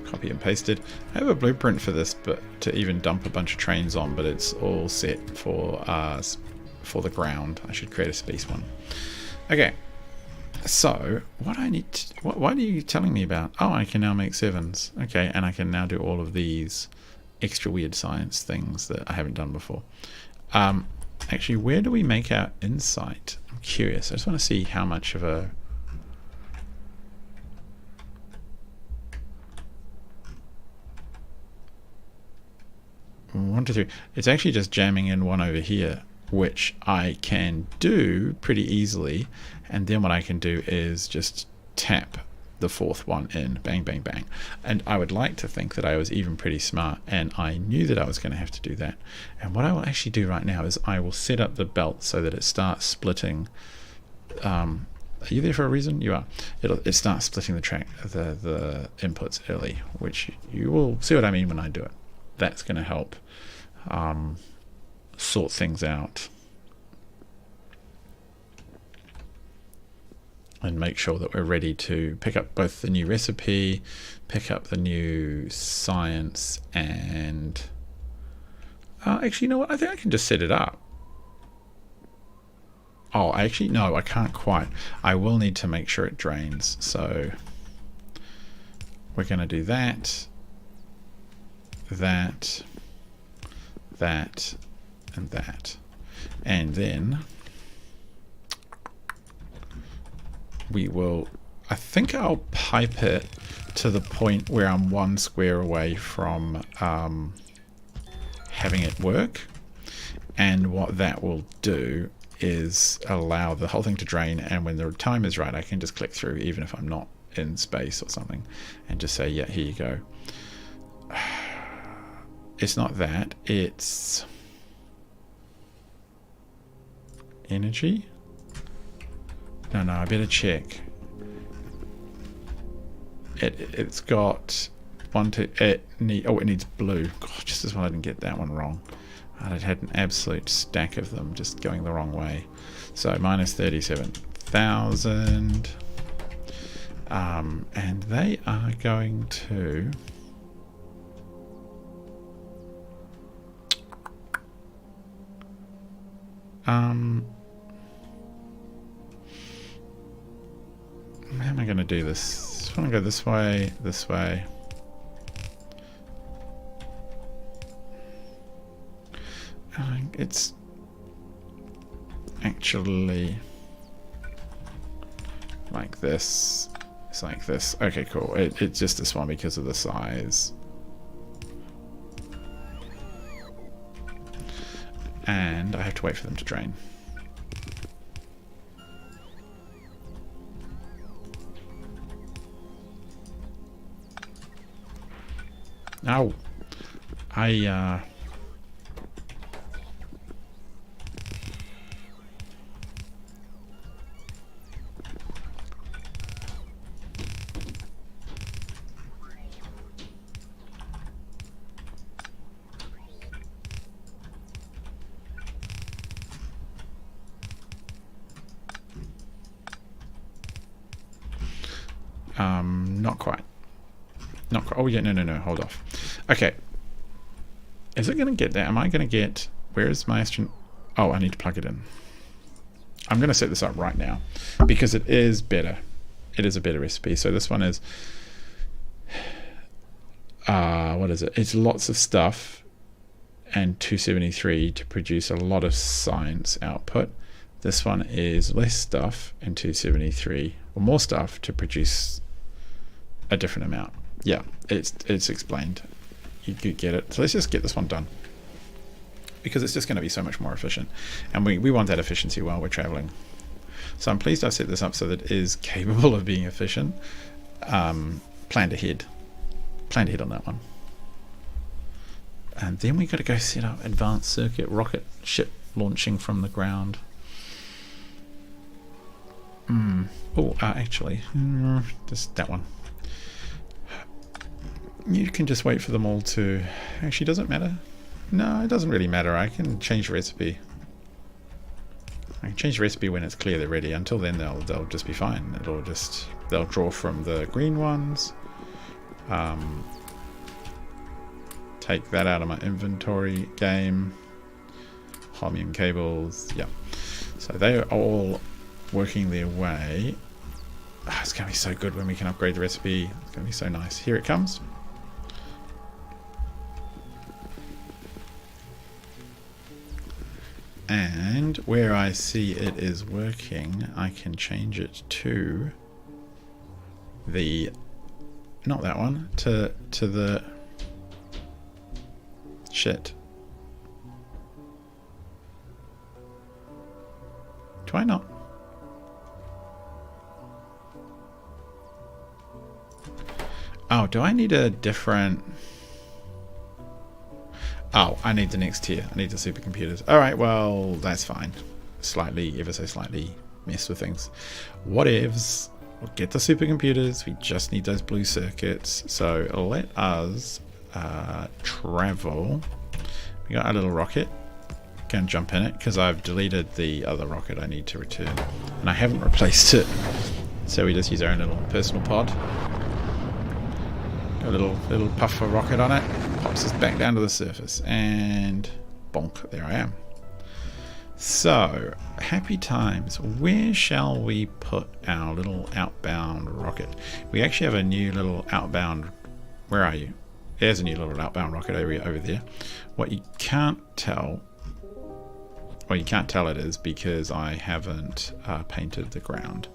Copy and pasted. I have a blueprint for this, but to even dump a bunch of trains on, but it's all set for the ground. I should create a space one. Okay. So what I need to, what are you telling me about? Oh, I can now make 7s. Okay, and I can now do all of these extra weird science things that I haven't done before. Actually, where do we make our insight? I'm curious. I just want to see how much of a... One, two, three. It's actually just jamming in one over here, which I can do pretty easily. And then what I can do is just tap the 4th one in. Bang, bang, bang. And I would like to think that I was even pretty smart, and I knew that I was going to have to do that. And what I will actually do right now is I will set up the belt so that it starts splitting. Are you there for a reason? You are. It starts splitting the the inputs early, which you will see what I mean when I do it. That's going to help sort things out and make sure that we're ready to pick up both the new recipe, pick up the new science, and actually, you know what? I think I can just set it up. Oh, actually, no, I can't quite. I will need to make sure it drains. So we're going to do that, that, and that. And then we will, I think I'll pipe it to the point where I'm 1 square away from having it work. And what that will do is allow the whole thing to drain, and when the time is right I can just click through even if I'm not in space or something and just say, yeah, here you go. It's not that, it's energy. No, I better check. It's got it needs blue. God, just as well I didn't get that one wrong. I'd had an absolute stack of them just going the wrong way. So minus 37,000. And they are going to... How am I going to do this? I want to go this way, this way. It's actually like this. It's like this. Okay, cool. It's just this one because of the size. And I have to wait for them to drain. Ow. Not quite. Not quite. Oh, yeah, no, hold off. Okay. Is it going to get there? Am I going to get... Where is my astronaut? Oh, I need to plug it in. I'm going to set this up right now because it is better. It is a better recipe. So this one is... what is it? It's lots of stuff and 273 to produce a lot of science output. This one is less stuff and 273, or more stuff to produce a different amount. Yeah, it's explained. You get it. So let's just get this one done, because it's just going to be so much more efficient, and we want that efficiency while we're traveling. So I'm pleased I set this up so that it is capable of being efficient. Planned ahead on that one. And then we got to go set up advanced circuit rocket ship launching from the ground. Oh, actually, just that one. You can just wait for them all to... Actually, does it matter? No, it doesn't really matter. I can change the recipe. I can change the recipe when it's clear they're ready. Until then, they'll just be fine. They'll draw from the green ones. Take that out of my inventory game. Holmium cables. Yeah. So they are all working their way. Oh, it's going to be so good when we can upgrade the recipe. It's going to be so nice. Here it comes. And where I see it is working, I can change it to the... Not that one. To the... Shit. Do I not? Oh, do I need a different... Oh, I need the next tier. I need the supercomputers. Alright, well, that's fine. Slightly, ever so slightly mess with things. Whatevs. We'll get the supercomputers. We just need those blue circuits. So let us travel. We got our little rocket. Go and jump in it, because I've deleted the other rocket I need to return. And I haven't replaced it. So we just use our own little personal pod. Got a little puffer rocket on it. Pops us back down to the surface. And bonk, there I am. So, happy times. Where shall we put our little outbound rocket? We actually have a new little outbound... Where are you? There's a new little outbound rocket over there. What you can't tell... Well, you can't tell it is because I haven't painted the ground.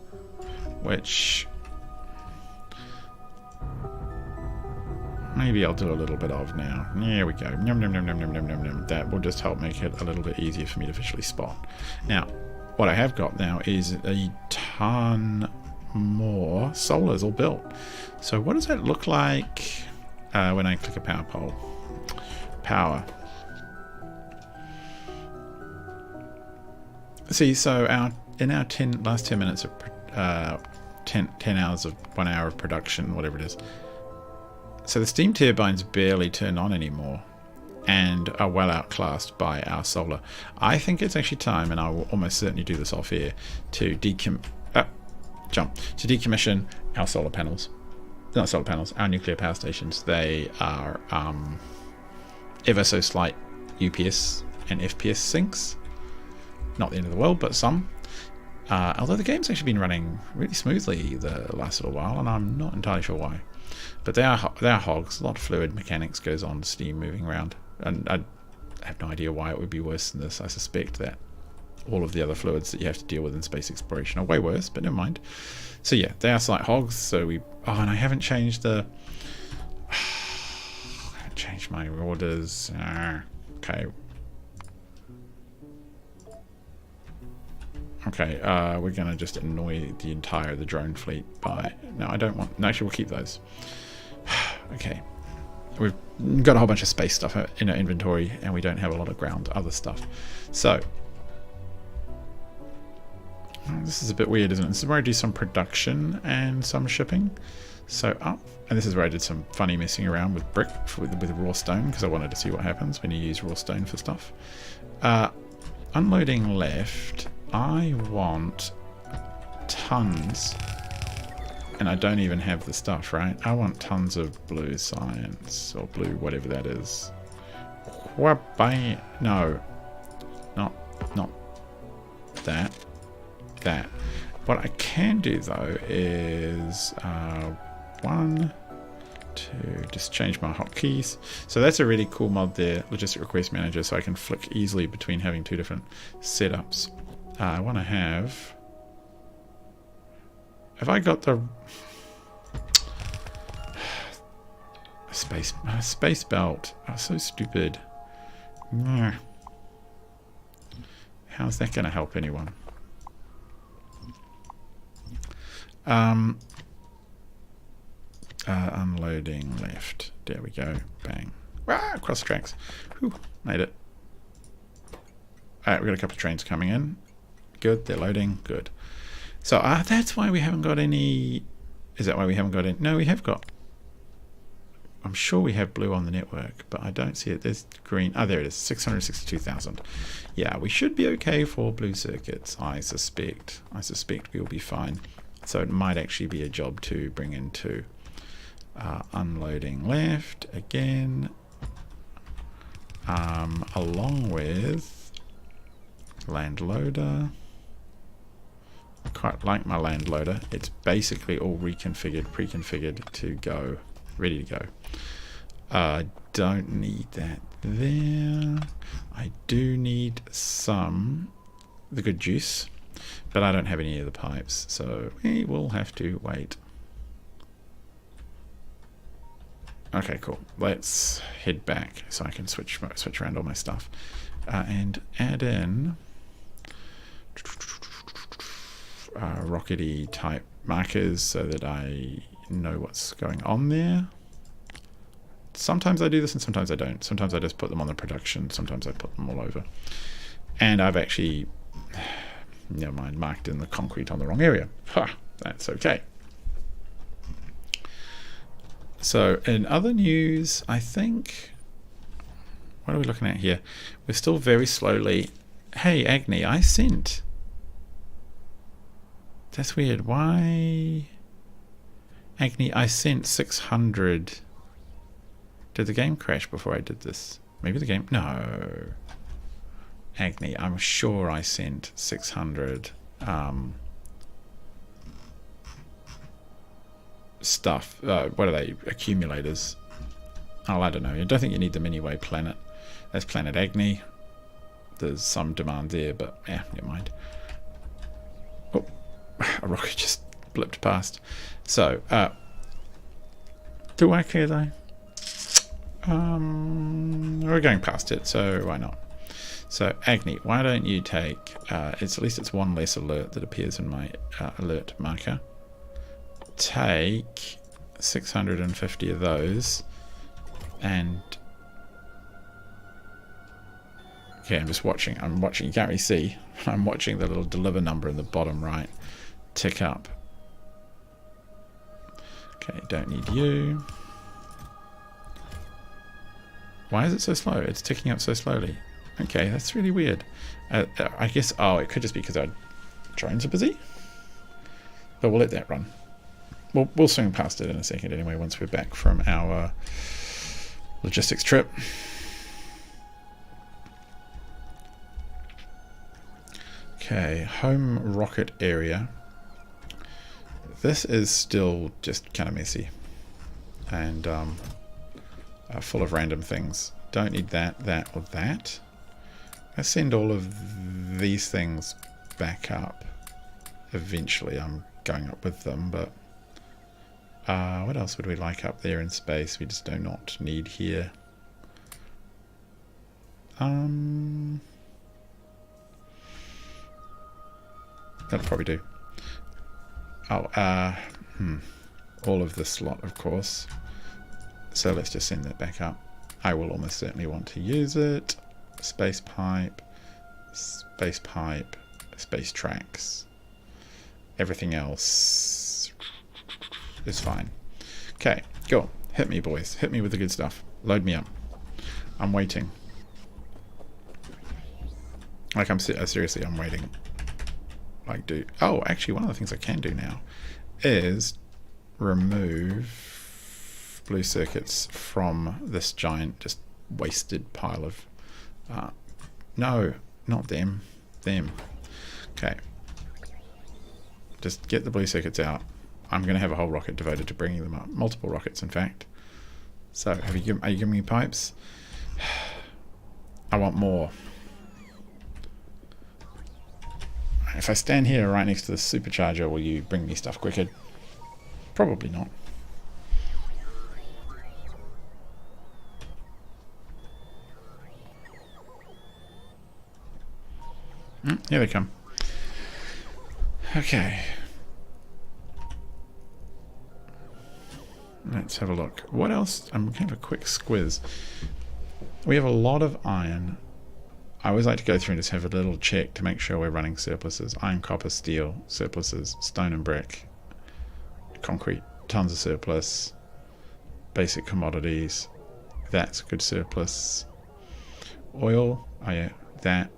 Which... Maybe I'll do a little bit of now. There we go. Nom, nom, nom, nom, nom, nom, nom, nom. That will just help make it a little bit easier for me to visually spot. Now, what I have got now is a ton more solars all built. So what does that look like when I click a power pole? Power. See, so in our last 10 minutes of 10 hours of 1 hour of production, whatever it is. So the steam turbines barely turn on anymore and are well outclassed by our solar. I think it's actually time, and I will almost certainly do this off air, to decommission our solar panels. Not solar panels, our nuclear power stations. They are ever so slight UPS and FPS sinks. Not the end of the world, but some. Although the game's actually been running really smoothly the last little while, and I'm not entirely sure why. But they are hogs. A lot of fluid mechanics goes on, steam moving around, and I have no idea why it would be worse than this. I suspect that all of the other fluids that you have to deal with in space exploration are way worse, but never mind. So yeah, they are slight hogs. So we... Oh, and I haven't changed the... I haven't changed my orders. Okay. Okay, we're going to just annoy the entire the drone fleet by... No, I don't want... No, actually, we'll keep those. Okay. We've got a whole bunch of space stuff in our inventory, and we don't have a lot of ground other stuff. So... This is a bit weird, isn't it? This is where I do some production and some shipping. So up, and this is where I did some funny messing around with brick with raw stone, because I wanted to see what happens when you use raw stone for stuff. Unloading left, I want tons, and I don't even have the stuff, right? I want tons of blue science, or blue whatever that is. No, not that. That. What I can do though is just change my hotkeys. So that's a really cool mod there, Logistic Request Manager, so I can flick easily between having two different setups. I want to have I got the space belt? Oh, so stupid. How's that going to help anyone? Unloading left. There we go. Bang. Ah, cross the tracks. Whew, made it. Alright, we've got a couple of trains coming in. Good, they're loading. Good. So that's why we haven't got any... Is that why we haven't got any? No, we have got... I'm sure we have blue on the network, but I don't see it. There's green. Oh, there it is. 662,000. Yeah, we should be okay for blue circuits, I suspect. I suspect we'll be fine. So it might actually be a job to bring into unloading left again, along with land loader. I quite like my land loader. It's basically all reconfigured, pre-configured to go, ready to go. I don't need that there. I do need the good juice. But I don't have any of the pipes, so we will have to wait. Okay, cool. Let's head back so I can switch around all my stuff and add in rockety type markers so that I know what's going on there. Sometimes I do this and sometimes I don't. Sometimes I just put them on the production. Sometimes I put them all over. And I've actually... Never mind, marked in the concrete on the wrong area. Ha, that's okay. So in other news, I think, what are we looking at here? We're still very slowly. Hey, Agni, I sent. That's weird. Why? Agni, I sent 600. Did the game crash before I did this? Maybe the game. No. Agni, I'm sure I sent 600 stuff. What are they? Accumulators. Oh, I don't know. I don't think you need them anyway, Planet. That's Planet Agni. There's some demand there, but yeah, never mind. Oh, a rocket just blipped past. So, do I care though? We're going past it, so why not? So Agni, why don't you take, at least it's one less alert that appears in my alert marker. Take 650 of those and... Okay, I'm watching, you can't really see. I'm watching the little deliver number in the bottom right tick up. Okay, don't need you. Why is it so slow? It's ticking up so slowly. Okay, that's really weird. I guess, oh, it could just be because our drones are busy. But we'll let that run. We'll swing past it in a second anyway, once we're back from our logistics trip. Okay, home rocket area. This is still just kind of messy and full of random things. Don't need that, that, or that. I send all of these things back up. Eventually I'm going up with them, but what else would we like up there in space we just do not need here? That'll probably do. Oh, all of this lot, of course. So let's just send that back up. I will almost certainly want to use it. Space pipe, space tracks. Everything else is fine. Okay, go. Hit me, boys. Hit me with the good stuff. Load me up. I'm waiting. Like, seriously, I'm waiting. Like, oh, actually, one of the things I can do now is remove blue circuits from this giant, just wasted pile of... no, not them. Them. Okay. Just get the blue circuits out. I'm going to have a whole rocket devoted to bringing them up. Multiple rockets, in fact. So, are you giving me pipes? I want more. If I stand here right next to the supercharger, will you bring me stuff quicker? Probably not. Here they come. Okay. Let's have a look. What else? I'm going to have a quick squiz. We have a lot of iron. I always like to go through and just have a little check to make sure we're running surpluses. Iron, copper, steel, surpluses. Stone and brick. Concrete, tons of surplus. Basic commodities. That's a good surplus. Oil. Oh yeah. That.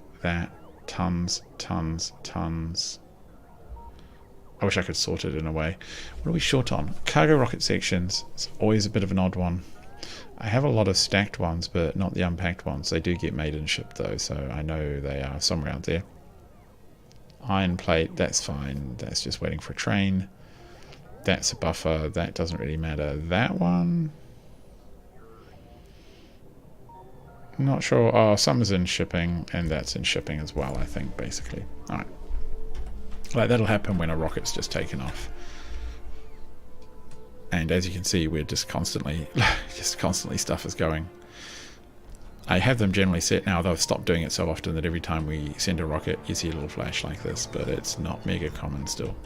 Tons. I wish I could sort it in a way. What are we short on? Cargo rocket sections. It's always a bit of an odd one. I have a lot of stacked ones, but not the unpacked ones. They do get made and shipped though, so I know they are somewhere out there. Iron plate, that's fine. That's just waiting for a train. That's a buffer. That doesn't really matter. That one... not sure. Oh, some is in shipping, and that's in shipping as well, I think, basically. Alright. Like, that'll happen when a rocket's just taken off. And as you can see, we're just constantly stuff is going. I have them generally set now, though I've stopped doing it so often that every time we send a rocket, you see a little flash like this, but it's not mega common still.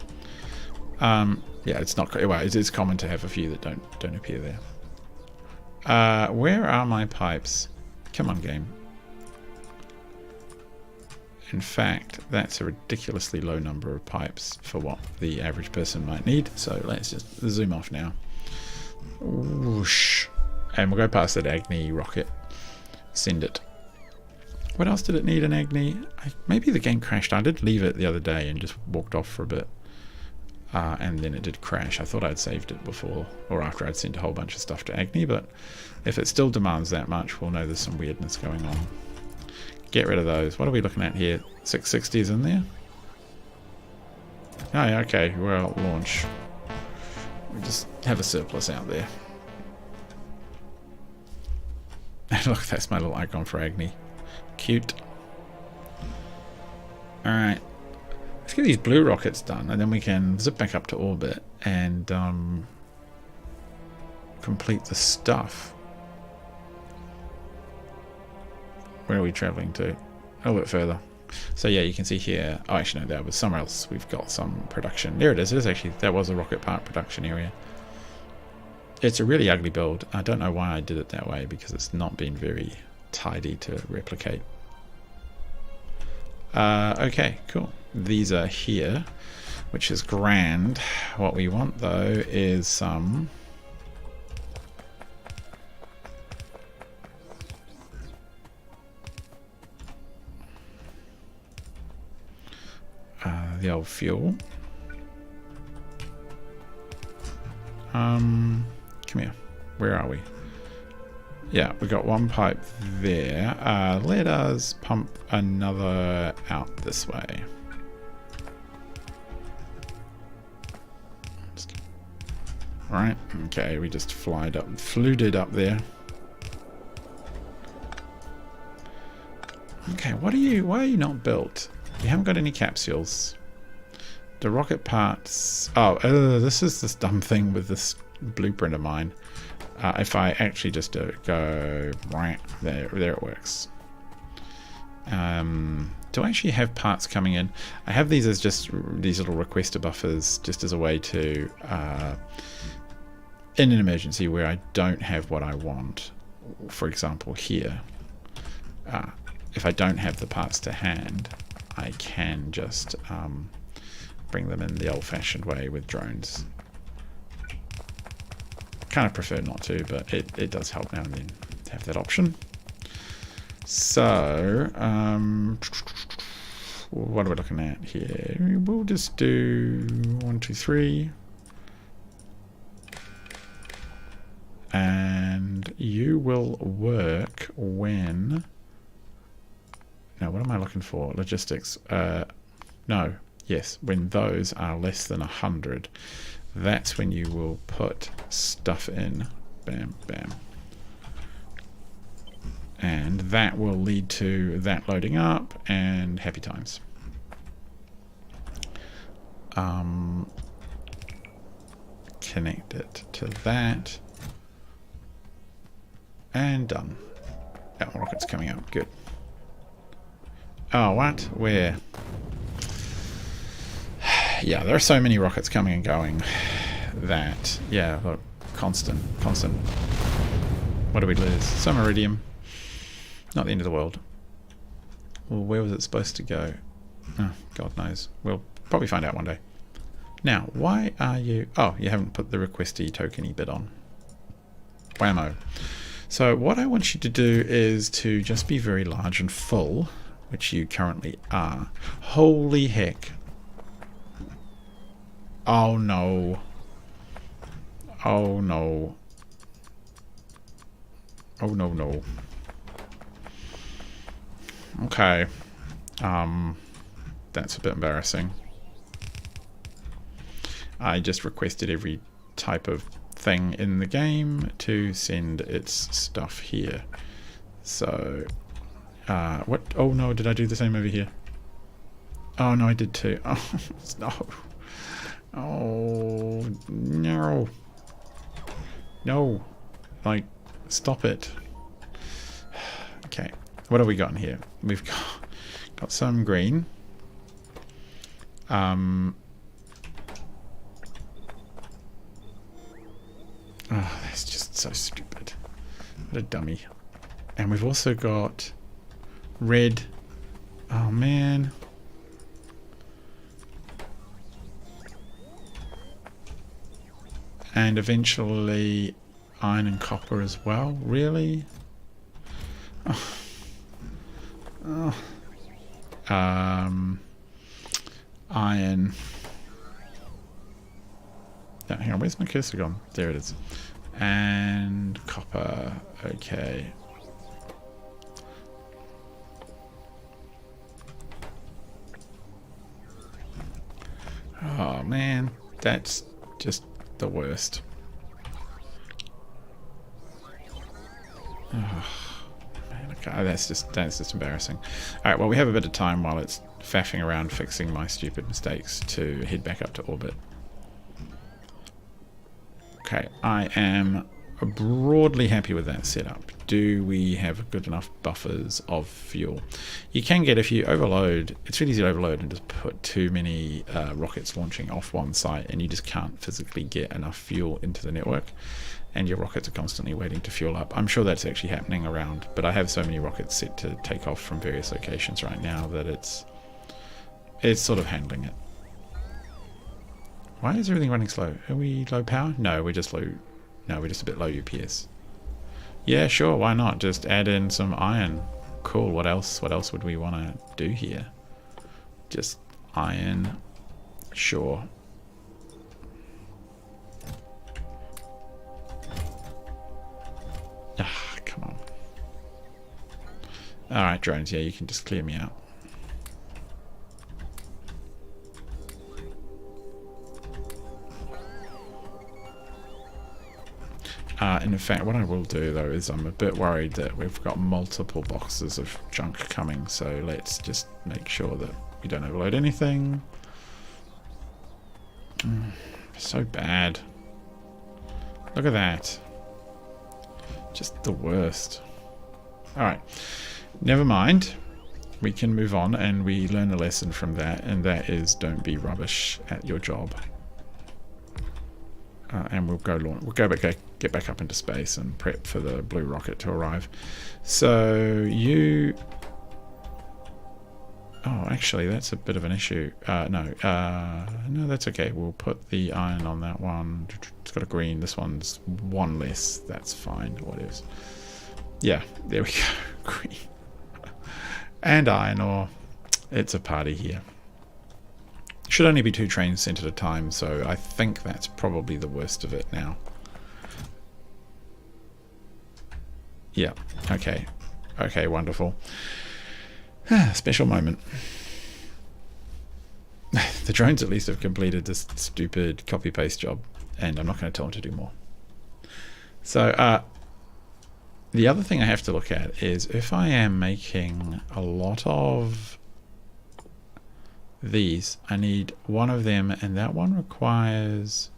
Yeah, it's not. Well, it is common to have a few that don't appear there. Where are my pipes? Come on, game. In fact, that's a ridiculously low number of pipes for what the average person might need. So let's just zoom off now. Whoosh. And we'll go past that Agni rocket. Send it. What else did it need an Agni? Maybe the game crashed. I did leave it the other day and just walked off for a bit. And then it did crash. I thought I'd saved it before or after I'd sent a whole bunch of stuff to Agni. But if it still demands that much, we'll know there's some weirdness going on. Get rid of those. What are we looking at here? 660s in there? Oh yeah, okay. We're at launch. We just have a surplus out there. Look, that's my little icon for Agni. Cute. Alright. Let's get these blue rockets done, and then we can zip back up to orbit and complete the stuff. Where are we traveling to? A little bit further. So yeah, you can see here. Oh, actually no, that was somewhere else. We've got some production. There it is. It is actually, that was a rocket part production area. It's a really ugly build. I don't know why I did it that way, because it's not been very tidy to replicate. Okay, cool. These are here, which is grand. What we want though is some the old fuel. Come here. Where are we? Yeah, we got one pipe there. Let us pump another out this way. right? Okay, we just fluted up there. Okay, why are you not built? You haven't got any capsules. The rocket parts... Oh, this is this dumb thing with this blueprint of mine. If I actually just go... Right, there it works. Do I actually have parts coming in? I have these as just these little requester buffers, just as a way to... in an emergency where I don't have what I want. For example, here. If I don't have the parts to hand, I can just bring them in the old-fashioned way with drones. Kind of prefer not to, but it does help now and then to have that option. So, what are we looking at here? We'll just do 1, 2, 3. And you will work when... No, what am I looking for? Logistics. No. Yes, when those are less than 100. That's when you will put stuff in. Bam, bam. And that will lead to that loading up and happy times. Connect it to that. And done. That rocket's coming up. Good. Oh, what? Where? Yeah, there are so many rockets coming and going that, yeah, look, constant. What do we lose? Some iridium. Not the end of the world. Well, where was it supposed to go? Oh, God knows. We'll probably find out one day. Now, why are you... Oh, you haven't put the requesty tokeny bit on. Whammo. So what I want you to do is to just be very large and full, which you currently are. Holy heck. Oh no. Oh no. Oh no. Okay. That's a bit embarrassing. I just requested every type of thing in the game to send its stuff here. So, what? Oh no, did I do the same over here? Oh no, I did too. Oh, no. Oh, no. No. Like, stop it. Okay, what have we got in here? We've got some green. Oh, that's just so stupid. What a dummy. And we've also got red. Oh, man. And eventually iron and copper as well. Really? Oh. Oh. Iron. Oh, hang on, where's my cursor gone? There it is. And copper. Okay. Oh man, that's just the worst. Oh, man, okay, that's just embarrassing. Alright, well we have a bit of time while it's faffing around fixing my stupid mistakes to head back up to orbit. Okay, I am broadly happy with that setup. Do we have good enough buffers of fuel? You can get, if you overload, it's really easy to overload and just put too many rockets launching off one site and you just can't physically get enough fuel into the network and your rockets are constantly waiting to fuel up. I'm sure that's actually happening around, but I have so many rockets set to take off from various locations right now that it's sort of handling it. Why is everything running slow? Are we low power? No, we're just low. No, we're just a bit low UPS. Yeah, sure, why not? Just add in some iron. Cool, what else? What else would we want to do here? Just iron. Sure. Ah, come on. Alright, drones, yeah, you can just clear me out. And in fact, what I will do though is I'm a bit worried that we've got multiple boxes of junk coming, so let's just make sure that we don't overload anything. So bad. Look at that. Just the worst. Alright. Never mind. We can move on and we learn a lesson from that, and that is don't be rubbish at your job. And we'll go back, get back up into space and prep for the blue rocket to arrive. So you... Oh, actually, that's a bit of an issue. No, that's okay. We'll put the iron on that one. It's got a green. This one's one less. That's fine. What is? Yeah, there we go. Green. And iron ore. It's a party here. Should only be 2 trains sent at a time, so I think that's probably the worst of it now. Yeah, okay. Okay, wonderful. Special moment. The drones at least have completed this stupid copy-paste job, and I'm not going to tell them to do more. So, the other thing I have to look at is if I am making a lot of these, I need one of them, and that one requires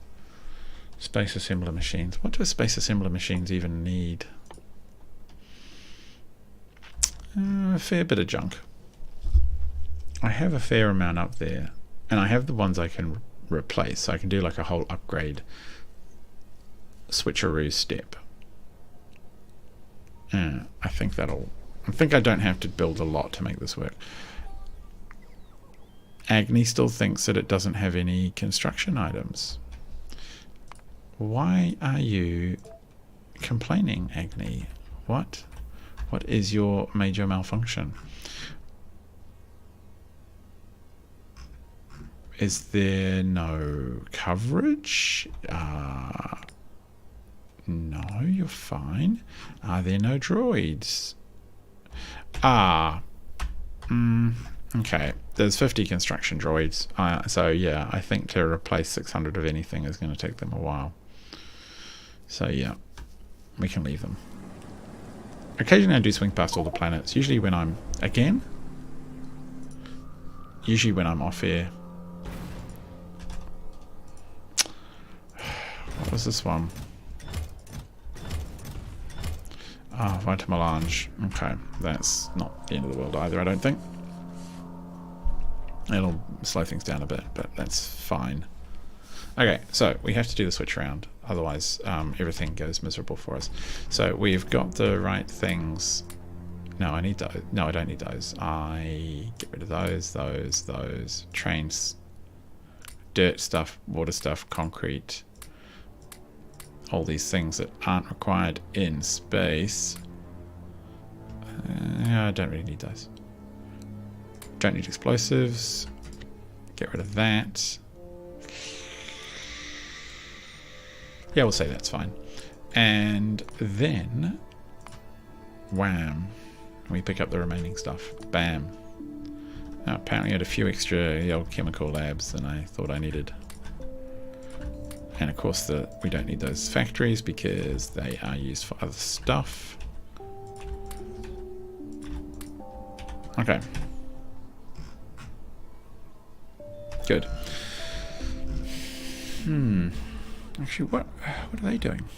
space assembler machines. What do space assembler machines even need? A fair bit of junk. I have a fair amount up there, and I have the ones I can replace, so I can do like a whole upgrade switcheroo step. I think I don't have to build a lot to make this work. Agni still thinks that it doesn't have any construction items. Why are you complaining, Agni? What is your major malfunction? Is there no coverage? No, you're fine. Are there no droids? Okay, there's 50 construction droids. So yeah, I think to replace 600 of anything is going to take them a while. So yeah, we can leave them. Occasionally I do swing past all the planets, usually when I'm off air. What was this one? Ah, Vita Melange. Okay, that's not the end of the world either, I don't think. It'll slow things down a bit, but that's fine. Okay, so we have to do the switch around, otherwise everything goes miserable for us. So we've got the right things. No, I need those. No, I don't need those. I get rid of those. Trains, dirt stuff, water stuff, concrete. All these things that aren't required in space. I don't really need those. Don't need explosives. Get rid of that. Yeah, we'll say that's fine. And then, wham, we pick up the remaining stuff. Bam. Now, apparently I had a few extra old chemical labs than I thought I needed. And of course we don't need those factories because they are used for other stuff. Okay. Good. Actually, what are they doing?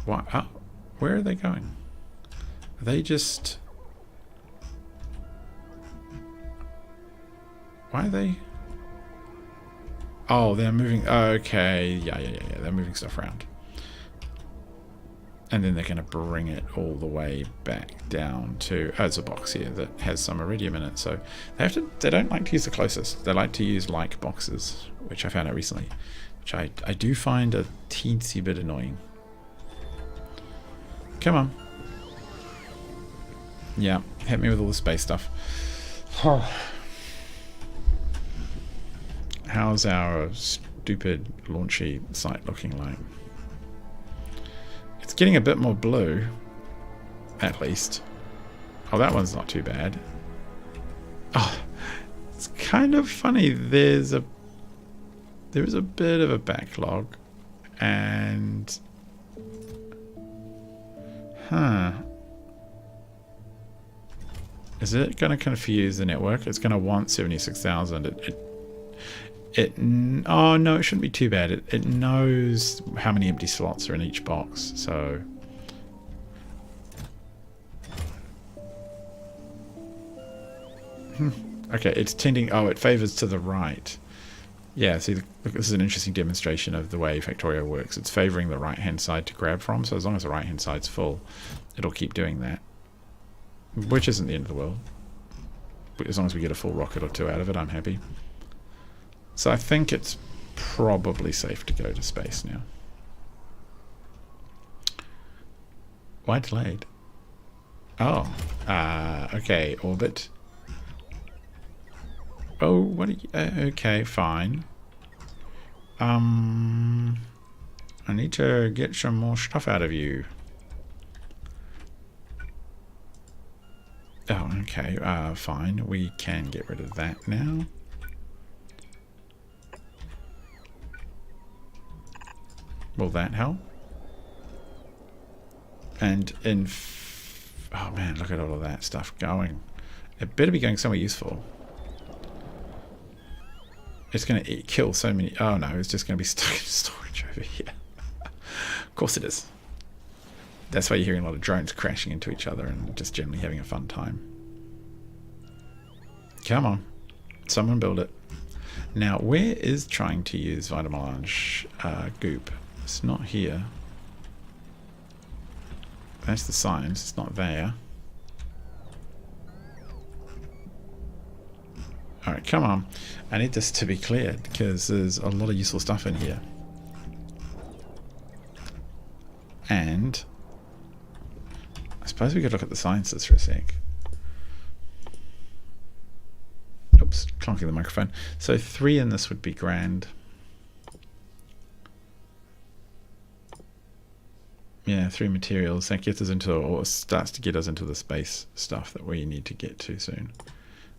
What? Where are they going? Are they just... Why are they... Oh, they're moving... Okay, yeah. They're moving stuff around. And then they're going to bring it all the way back down to... Oh, it's a box here that has some iridium in it. So they don't like to use the closest. They like to use like boxes, which I found out recently. Which I do find a teensy bit annoying. Come on. Yeah, hit me with all the space stuff. How's our stupid launchy site looking like? It's getting a bit more blue, at least. Oh, that one's not too bad. Oh, it's kind of funny. There is a bit of a backlog, and Huh. Is it going to confuse the network? It's going to want 76,000. Oh no, it shouldn't be too bad. It knows how many empty slots are in each box, so okay, it's tending. Oh, it favors to the right. Yeah, see, look, this is an interesting demonstration of the way Factorio works. It's favoring the right hand side to grab from, so as long as the right hand side's full, it'll keep doing that, which isn't the end of the world. As long as we get a full rocket or two out of it, I'm happy. So I think it's probably safe to go to space now. Why delayed? Oh, okay, orbit. Oh, what are you, okay, fine. I need to get some more stuff out of you. Oh, okay, fine. We can get rid of that now. Will that help? And oh man, look at all of that stuff going. It better be going somewhere useful. It's going to kill so many. Oh no, it's just going to be stuck in storage over here. Of course it is. That's why you're hearing a lot of drones crashing into each other and just generally having a fun time. Come on. Someone build it. Now, where is trying to use Vitamelange goop? It's not here. That's the science. It's not there. Alright, come on. I need this to be cleared because there's a lot of useful stuff in here. And I suppose we could look at the sciences for a sec. Oops, clunking the microphone. So 3 in this would be grand. Yeah, 3 materials. That gets us into, or starts to get us into the space stuff that we need to get to soon.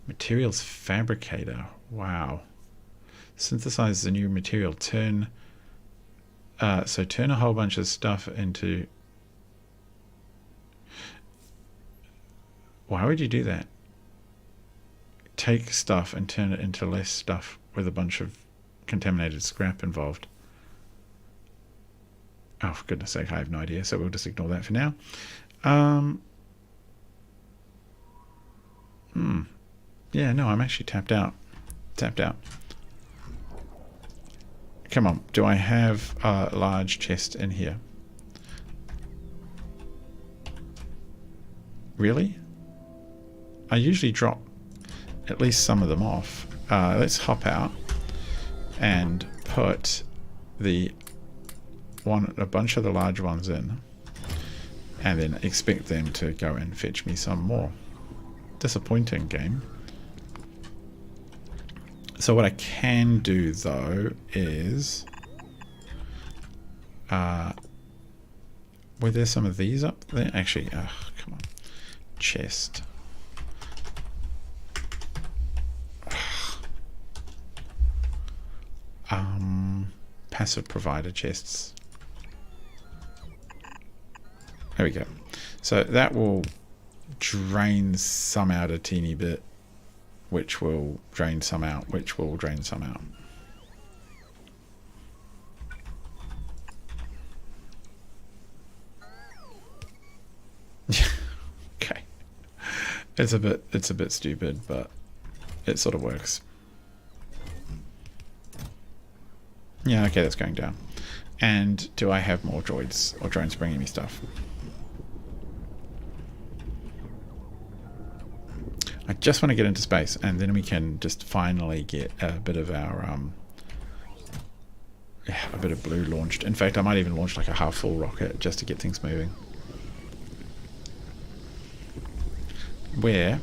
Materials fabricator. Wow. Synthesize a new material. Turn a whole bunch of stuff into... Why would you do that? Take stuff and turn it into less stuff with a bunch of contaminated scrap involved. Oh, for goodness sake, I have no idea, so we'll just ignore that for now. Yeah, no, I'm actually tapped out. Tapped out. Come on, do I have a large chest in here? Really? I usually drop at least some of them off. Let's hop out and put a bunch of the large ones in, and then expect them to go and fetch me some more. Disappointing game. So what I can do though is were there some of these up there? Actually, come on. Chest. Passive provider chests. There we go. So that will drain some out a teeny bit, which will drain some out, which will drain some out. Okay. It's a bit stupid, but it sort of works. Yeah, okay, that's going down. And do I have more droids or drones bringing me stuff? I just want to get into space, and then we can just finally get a bit of our a bit of blue launched. In fact, I might even launch like a half full rocket just to get things moving. Where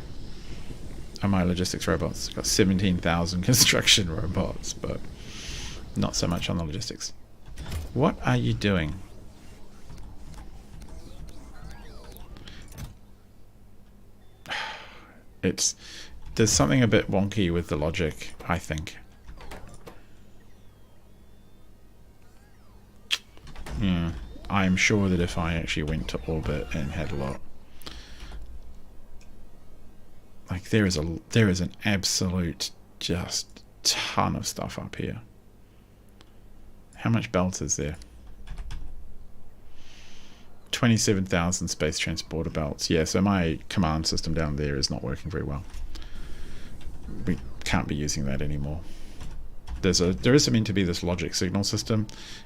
are my logistics robots? Got 17,000 construction robots, but not so much on the logistics. What are you doing? There's something a bit wonky with the logic, I think. Yeah, I'm sure that if I actually went to orbit and had a lot, like there is an absolute just ton of stuff up here. How much belt is there? 27,000 space transporter belts. Yeah, so my command system down there is not working very well. We can't be using that anymore. There is meant to be this logic signal system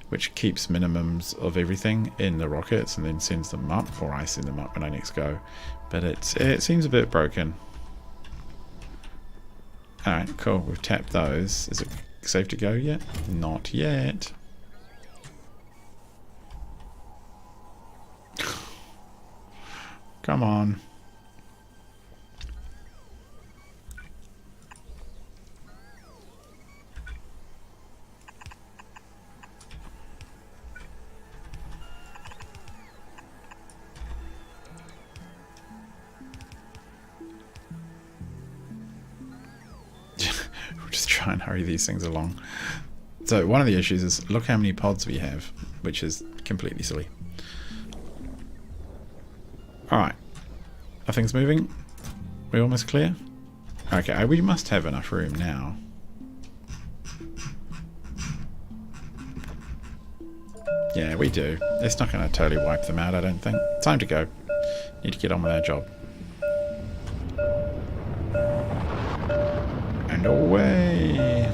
which keeps minimums of everything in the rockets and then sends them up, or I send them up when I next go. But it seems a bit broken. Alright, cool. We've tapped those. Is it safe to go yet? Not yet. Come on. We'll just try and hurry these things along. So one of the issues is look how many pods we have, which is completely silly. Alright. Are things moving? We almost clear? Okay, we must have enough room now. Yeah, we do. It's not going to totally wipe them out, I don't think. Time to go. Need to get on with our job. And away!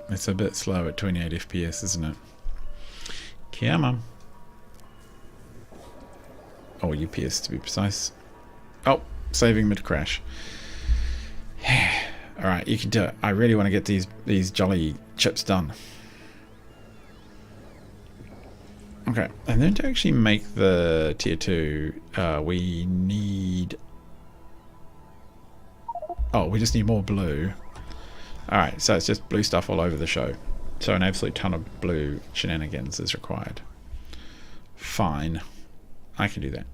It's a bit slow at 28 FPS, isn't it? Come on. Or UPS to be precise. Oh, saving mid-crash. Alright, you can do it. I really want to get these jolly chips done. Okay, and then to actually make the tier 2, we need... Oh, we just need more blue. Alright, so it's just blue stuff all over the show. So an absolute ton of blue shenanigans is required. Fine. I can do that.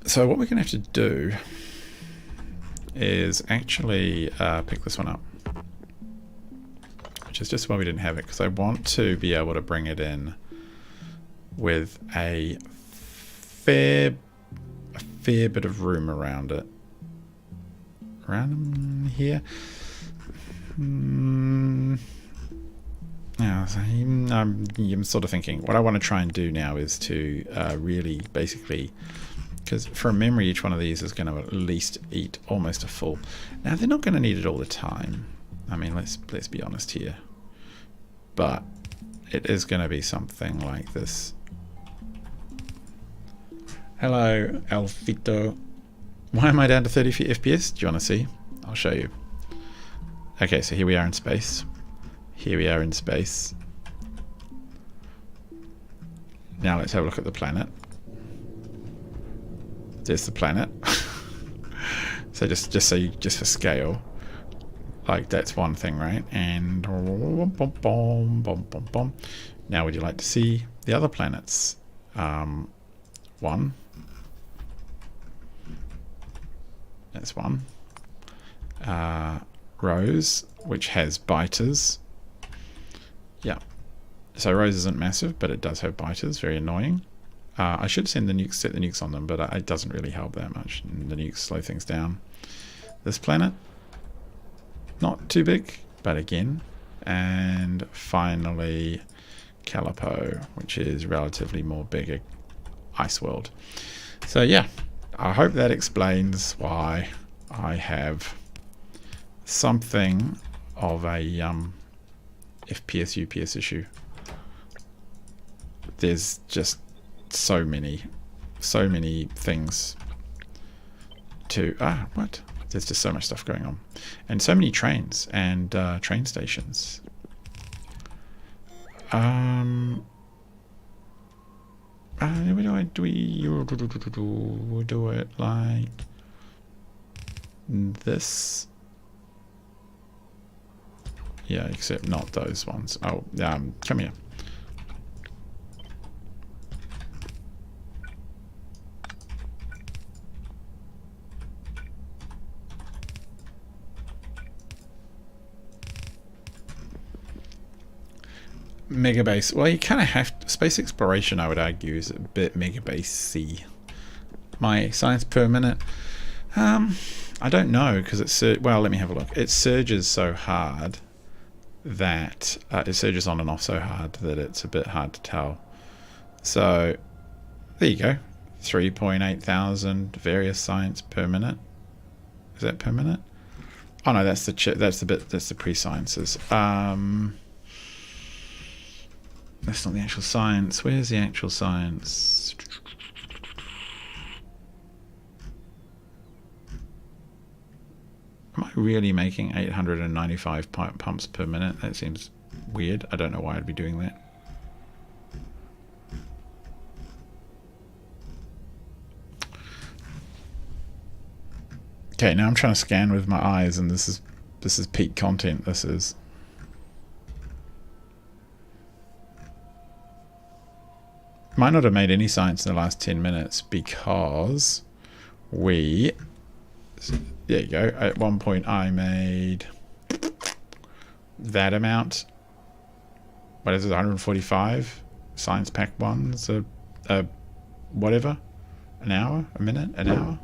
So what we're going to have to do is actually pick this one up. Which is just why we didn't have it, because I want to be able to bring it in with a fair bit of room around it. Around here. Yeah, so I'm sort of thinking what I want to try and do now is to really basically, because from memory each one of these is going to at least eat almost a full. Now they're not going to need it all the time. I mean, let's be honest here, but it is going to be something like this. Hello, Alfito. Why am I down to 30 FPS? Do you want to see? I'll show you. Okay, so here we are in space. Here we are in space. Now let's have a look at the planet. There's the planet. So just for scale, like that's one thing, right? And now would you like to see the other planets? One. That's one. Rose, which has biters. Yeah. So Rose isn't massive, but it does have biters. Very annoying. I should set the nukes on them, but it doesn't really help that much. And the nukes slow things down. This planet, not too big, but again. And finally, Calipo, which is relatively more bigger ice world. So yeah, I hope that explains why I have something of a FPS UPS issue. There's just so many things to what? There's just so much stuff going on, and so many trains and train stations. Do we do it like this? Yeah, except not those ones. Oh, come here. Megabase. Well, you kind of have to. Space exploration, I would argue, is a bit Megabase-y. My science per minute. I don't know because it's well. Let me have a look. It surges so hard that it surges on and off so hard that it's a bit hard to tell. So there you go. 3.8 thousand various science per minute. Is that per minute? Oh no, that's the pre-sciences. That's not the actual science. Where's the actual science? Am I really making 895 pumps per minute? That seems weird. I don't know why I'd be doing that. Okay, now I'm trying to scan with my eyes, and this is peak content. This is. Might not have made any science in the last 10 minutes because we. There you go. At one point, I made that amount. What is it? 145 science pack ones. Whatever, an hour, a minute, an hour.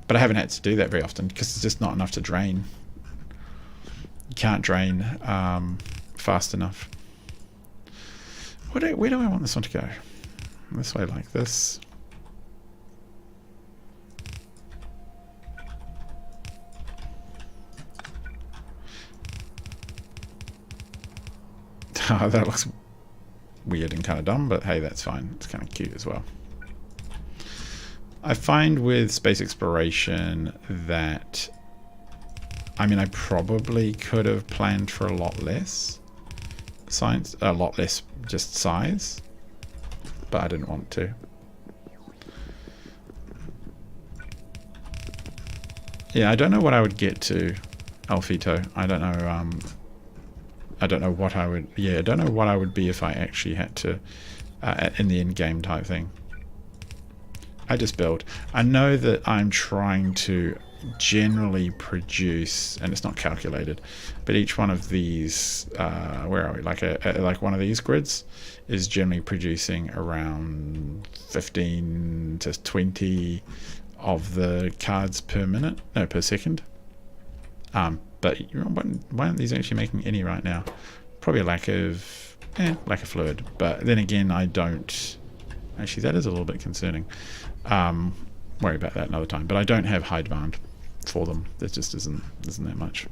But I haven't had to do that very often because it's just not enough to drain. You can't drain fast enough. Where do I want this one to go? This way, like this. Oh, that looks weird and kind of dumb, but hey, that's fine. It's kind of cute as well. I find with space exploration that, I mean, I probably could have planned for a lot less science, a lot less just size, but I didn't want to. Yeah, I don't know what I would get to Alfito. I don't know. I don't know what I would. Yeah, I don't know what I would be if I actually had to in the end game type thing. I just build. I know that I'm trying to generally produce, and it's not calculated, but each one of these, where are we? Like one of these grids is generally producing around 15 to 20 of the cards per minute, no, per second. But why aren't these actually making any right now? Probably a lack of fluid. But then again, I don't. Actually, that is a little bit concerning. Worry about that another time. But I don't have high demand for them. There just isn't that much.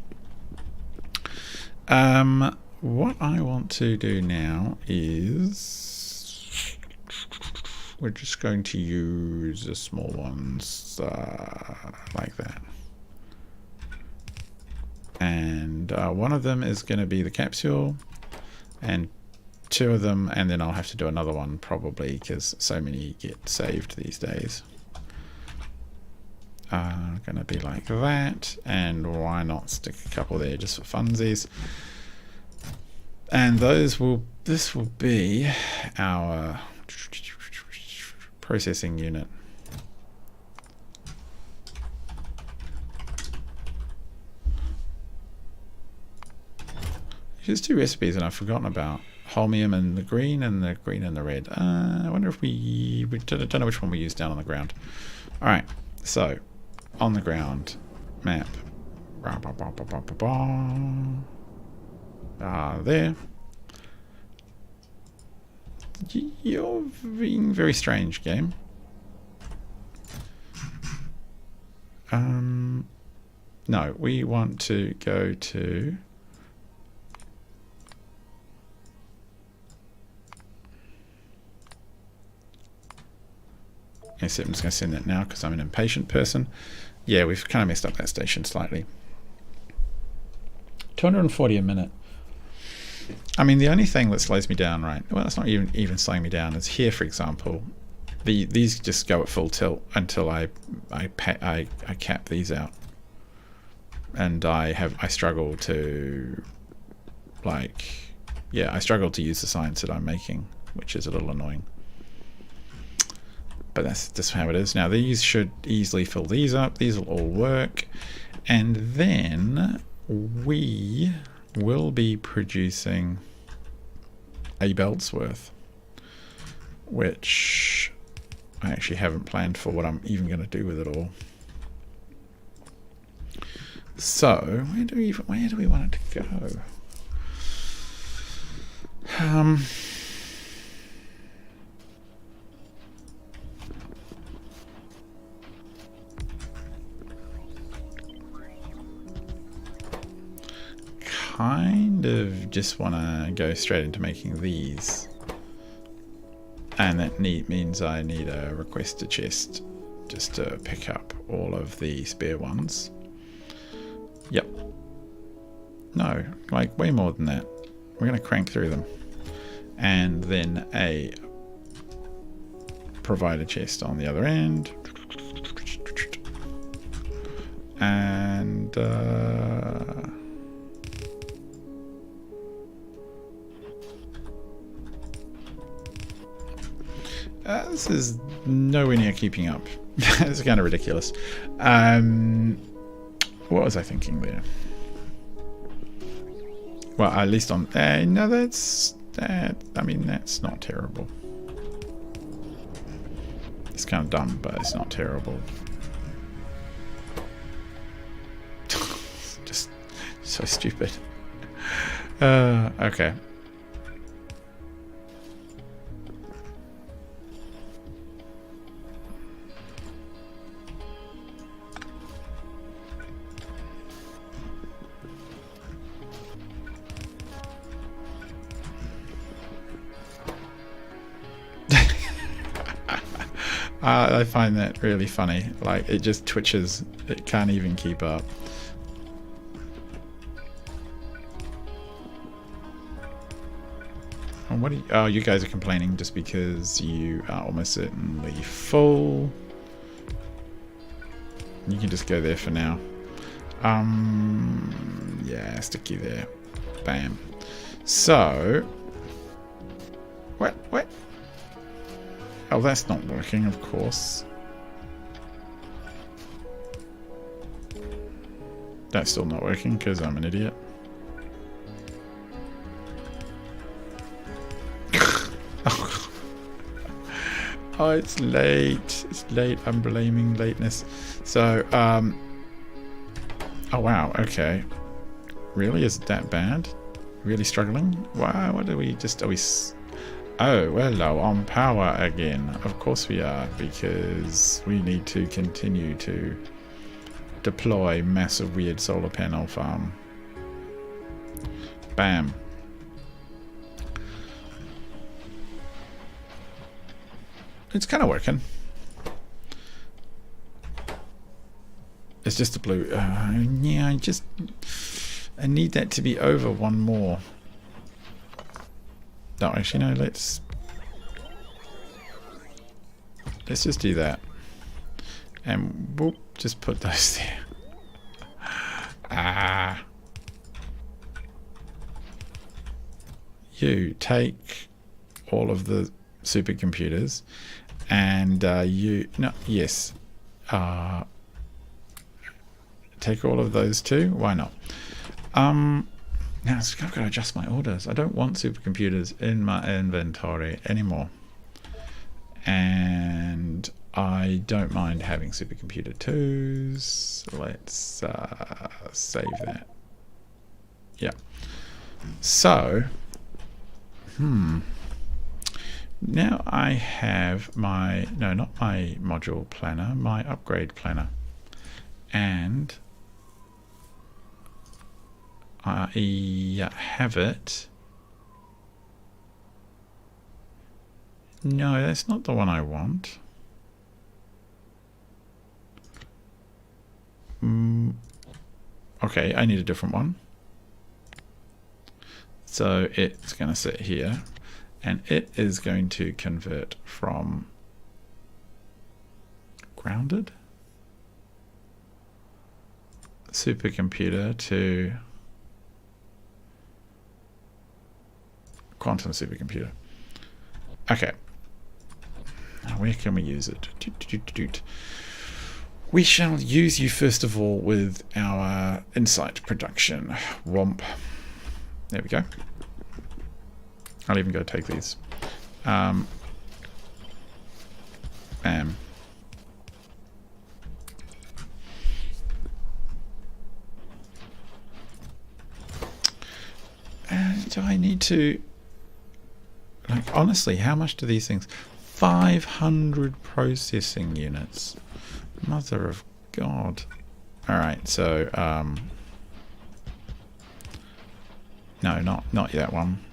What I want to do now is we're just going to use the small ones like that. And one of them is going to be the capsule, and two of them, and then I'll have to do another one probably because so many get saved these days. Going to be like that, and why not stick a couple there just for funsies? And this will be our processing unit. There's two recipes and I've forgotten about. Holmium and the green and the red. I wonder if we don't know which one we use down on the ground. Alright, so on the ground map. There. You're being very strange, game. No, we want to go to yes, I'm just going to send that now because I'm an impatient person. Yeah, we've kind of messed up that station slightly. 240 a minute. I mean, the only thing that slows me down, right? Well, it's not even slowing me down. Is here, for example, these just go at full tilt until I cap these out, and I struggle to like, yeah, I struggle to use the science that I'm making, which is a little annoying. But that's just how it is. Now these should easily fill these up. These will all work. And then we will be producing a belt's worth, which I actually haven't planned for what I'm even going to do with it all. So where do we want it to go? Kind of just want to go straight into making these, and that means I need a requester chest just to pick up all of the spare ones. Yep. No, like way more than that. We're going to crank through them, and then a provider chest on the other end, and this is nowhere near keeping up. It's kind of ridiculous. What was I thinking there? Well, at least on... no, that's... I mean, that's not terrible. It's kind of dumb, but it's not terrible. Just so stupid. Okay. I find that really funny. Like, it just twitches. It can't even keep up. And what? Oh, you guys are complaining just because you are almost certainly full. You can just go there for now. Yeah, stick you there. Bam. So, what? Oh, that's not working, of course. That's still not working because I'm an idiot. Oh, it's late. It's late. I'm blaming lateness. So, oh wow, okay. Really? Is it that bad? Really struggling? Wow, what are we just... Are we... Oh, we're low on power again. Of course we are, because we need to continue to deploy massive weird solar panel farm. Bam. It's kind of working. It's just a blue... yeah, I need that to be over one more. No, actually, no, let's just do that. And whoop, just put those there. Ah. You take all of the supercomputers and take all of those too. Why not? Now I've got to adjust my orders. I don't want supercomputers in my inventory anymore. And I don't mind having supercomputer 2s. Let's save that. Yeah. So, now I have my, no, not my module planner, my upgrade planner. And I have it. No, that's not the one I want. Okay, I need a different one. So it's going to sit here, and it is going to convert from grounded supercomputer to quantum supercomputer. Okay. Now where can we use it? We shall use you first of all with our insight production. Womp. There we go. I'll even go take these. Bam. Do I need to, like, honestly, how much do these things? 500 processing units. Mother of God. Alright, so, no, not that one.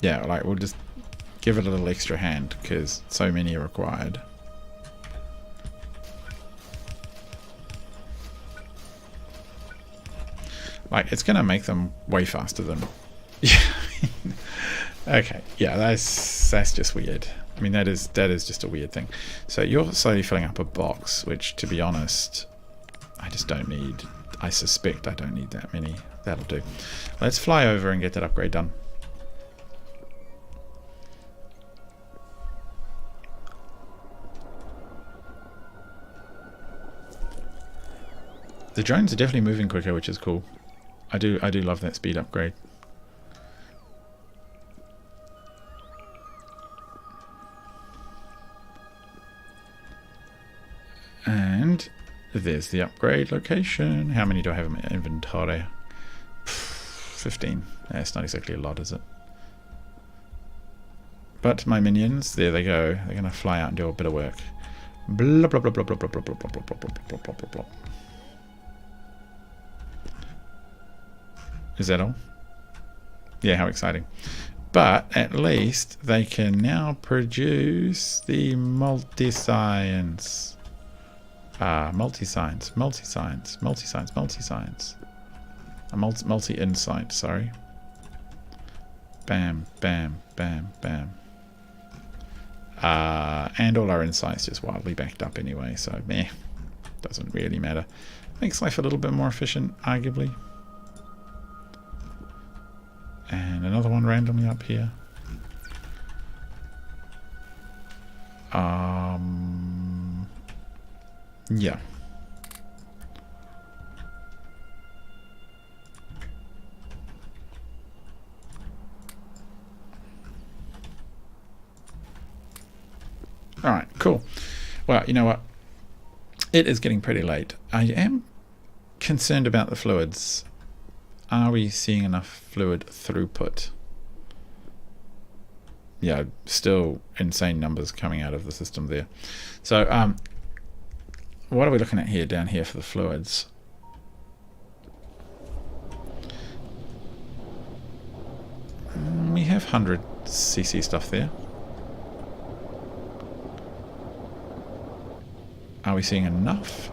Yeah, like, we'll just give it a little extra hand because so many are required. Like, it's going to make them way faster than... Okay, yeah, that's just weird. I mean, that is just a weird thing. So you're slowly filling up a box, which, to be honest, I just don't need. I suspect I don't need that many. That'll do. Let's fly over and get that upgrade done. The drones are definitely moving quicker, which is cool. I do love that speed upgrade. And there's the upgrade location. How many do I have in my inventory? 15. That's not exactly a lot, is it? But my minions, there they go. They're going to fly out and do a bit of work. Blah, blah, blah, blah, blah, blah, blah, blah, blah, blah, blah, blah, blah, blah, blah. Is that all? Yeah, how exciting. But at least they can now produce the multi-science. Multi-science. Multi-insight, sorry. Bam, bam, bam, bam. And all our insights just wildly backed up anyway, so meh. Doesn't really matter. Makes life a little bit more efficient, arguably. And another one randomly up here. Yeah. Alright, cool. Well, you know what? It is getting pretty late. I am concerned about the fluids. Are we seeing enough fluid throughput? Yeah, still insane numbers coming out of the system there. So, what are we looking at here, down here for the fluids? We have 100 cc stuff there. Are we seeing enough?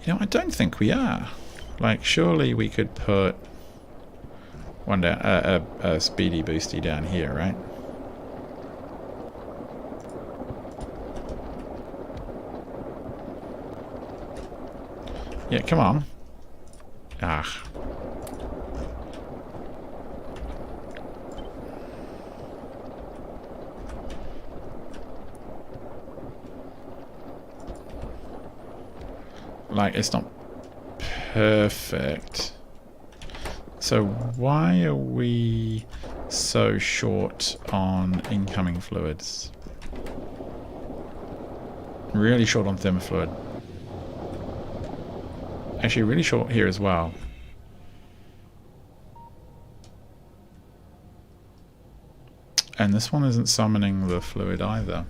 You know, I don't think we are. Like, surely we could put one down, a speedy boosty down here, right? Yeah, come on. Ah. Like, it's not perfect. So why are we so short on incoming fluids? Really short on thermofluid. Actually, really short here as well. And this one isn't summoning the fluid either.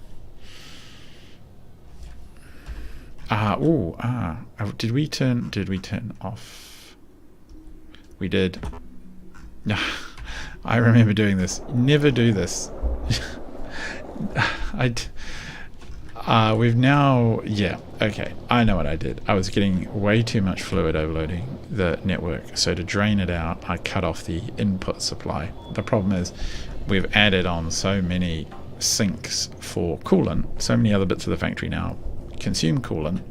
Did we turn off? We did. I remember doing this. Never do this. We've now, yeah, okay, I know what I did. I was getting way too much fluid overloading the network, so to drain it out, I cut off the input supply. The problem is we've added on so many sinks for coolant, so many other bits of the factory now consume coolant,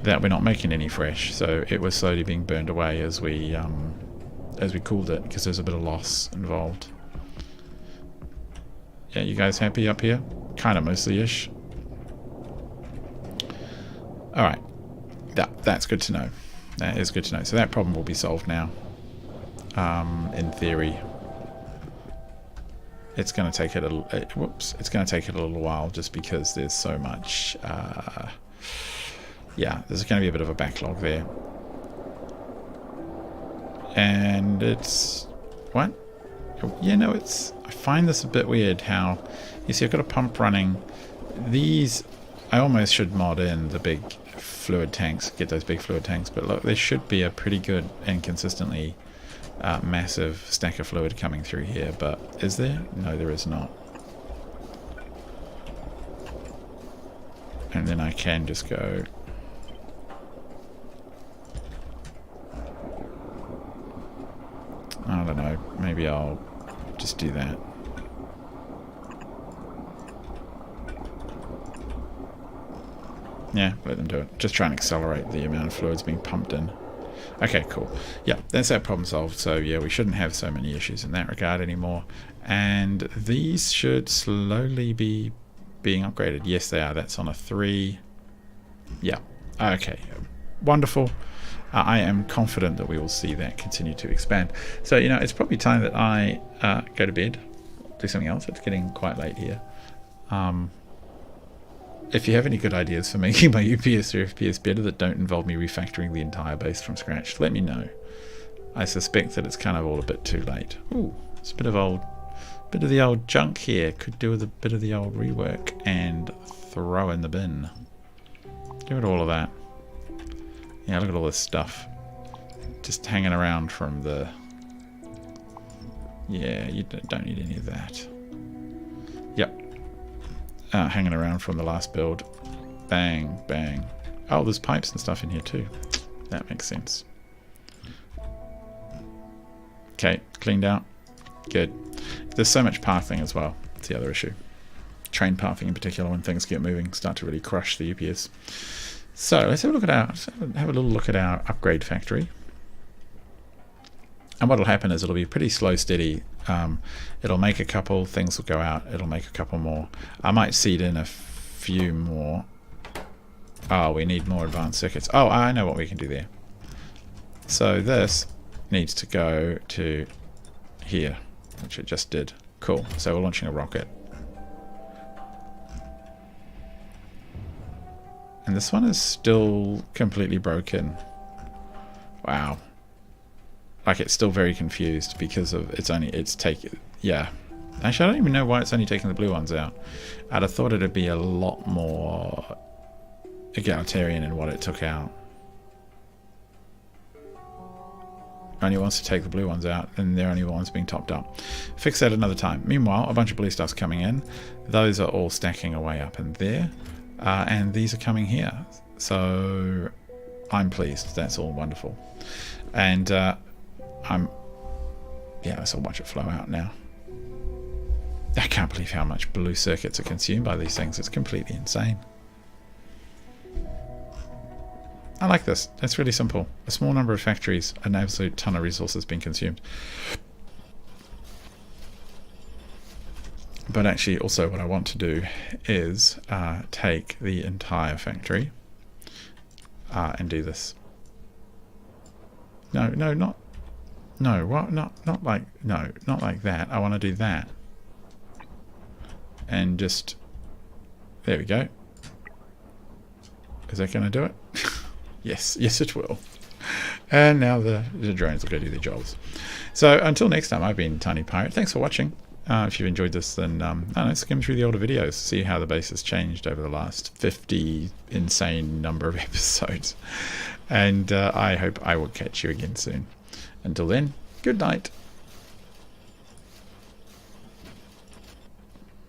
that we're not making any fresh, so it was slowly being burned away as we cooled it, because there's a bit of loss involved. Yeah, you guys happy up here? Kind of mostly-ish. Alright, that's good to know. That is good to know. So that problem will be solved now. In theory. It's going to take it a little... it's going to take it a little while just because there's so much... yeah, there's going to be a bit of a backlog there. And it's... What? Yeah, no, it's... I find this a bit weird how... You see, I've got a pump running. These... I almost should mod in the big fluid tanks, get those big fluid tanks, but look, there should be a pretty good and consistently massive stack of fluid coming through here, but is there? No, there is not. And then I can just go... I don't know, maybe I'll just do that. Yeah, let them do it. Just try and accelerate the amount of fluids being pumped in. Okay, cool. Yeah, that's that problem solved. So yeah, we shouldn't have so many issues in that regard anymore. And these should slowly be being upgraded. Yes, they are. That's on a 3. Yeah. Okay. Wonderful. I am confident that we will see that continue to expand. So, you know, it's probably time that I go to bed, do something else. It's getting quite late here. If you have any good ideas for making my UPS or FPS better that don't involve me refactoring the entire base from scratch, let me know. I suspect that it's kind of all a bit too late. Ooh, it's a bit of the old junk here. Could do with a bit of the old rework and throw in the bin. Give it all of that. Yeah, look at all this stuff just hanging around from the... Yeah, you don't need any of that. Yep. Hanging around from the last build. Bang, bang. Oh, there's pipes and stuff in here too. That makes sense. Okay, cleaned out. Good. There's so much pathing as well. That's the other issue. Train pathing in particular, when things get moving, start to really crush the UPS. So let's have a look at have a little look at our upgrade factory. And what'll happen is it'll be pretty slow, steady. It'll make a couple, things will go out, it'll make a couple more. I might seed in a few more. Oh, we need more advanced circuits. Oh, I know what we can do there. So this needs to go to here, which it just did. Cool. So we're launching a rocket. And this one is still completely broken. Wow. Like, it's still very confused because of it's taken, yeah. Actually, I don't even know why it's only taking the blue ones out. I'd have thought it'd be a lot more egalitarian in what it took out. Only wants to take the blue ones out, and they're only ones being topped up. Fix that another time. Meanwhile, a bunch of blue stuff's coming in. Those are all stacking away up in there. And these are coming here. So I'm pleased. That's all wonderful. And yeah, let's all watch it flow out now. I can't believe how much blue circuits are consumed by these things. It's completely insane. I like this. It's really simple. A small number of factories, an absolute ton of resources being consumed. But actually, also what I want to do is take the entire factory and do this. No, not like that. I want to do that. And just, there we go. Is that going to do it? Yes, it will. And now the drones will go do their jobs. So until next time, I've been Tiny Pirate. Thanks for watching. If you've enjoyed this, then I don't know, skim through the older videos, see how the base has changed over the last 50 insane number of episodes. And I hope I will catch you again soon. Until then, good night.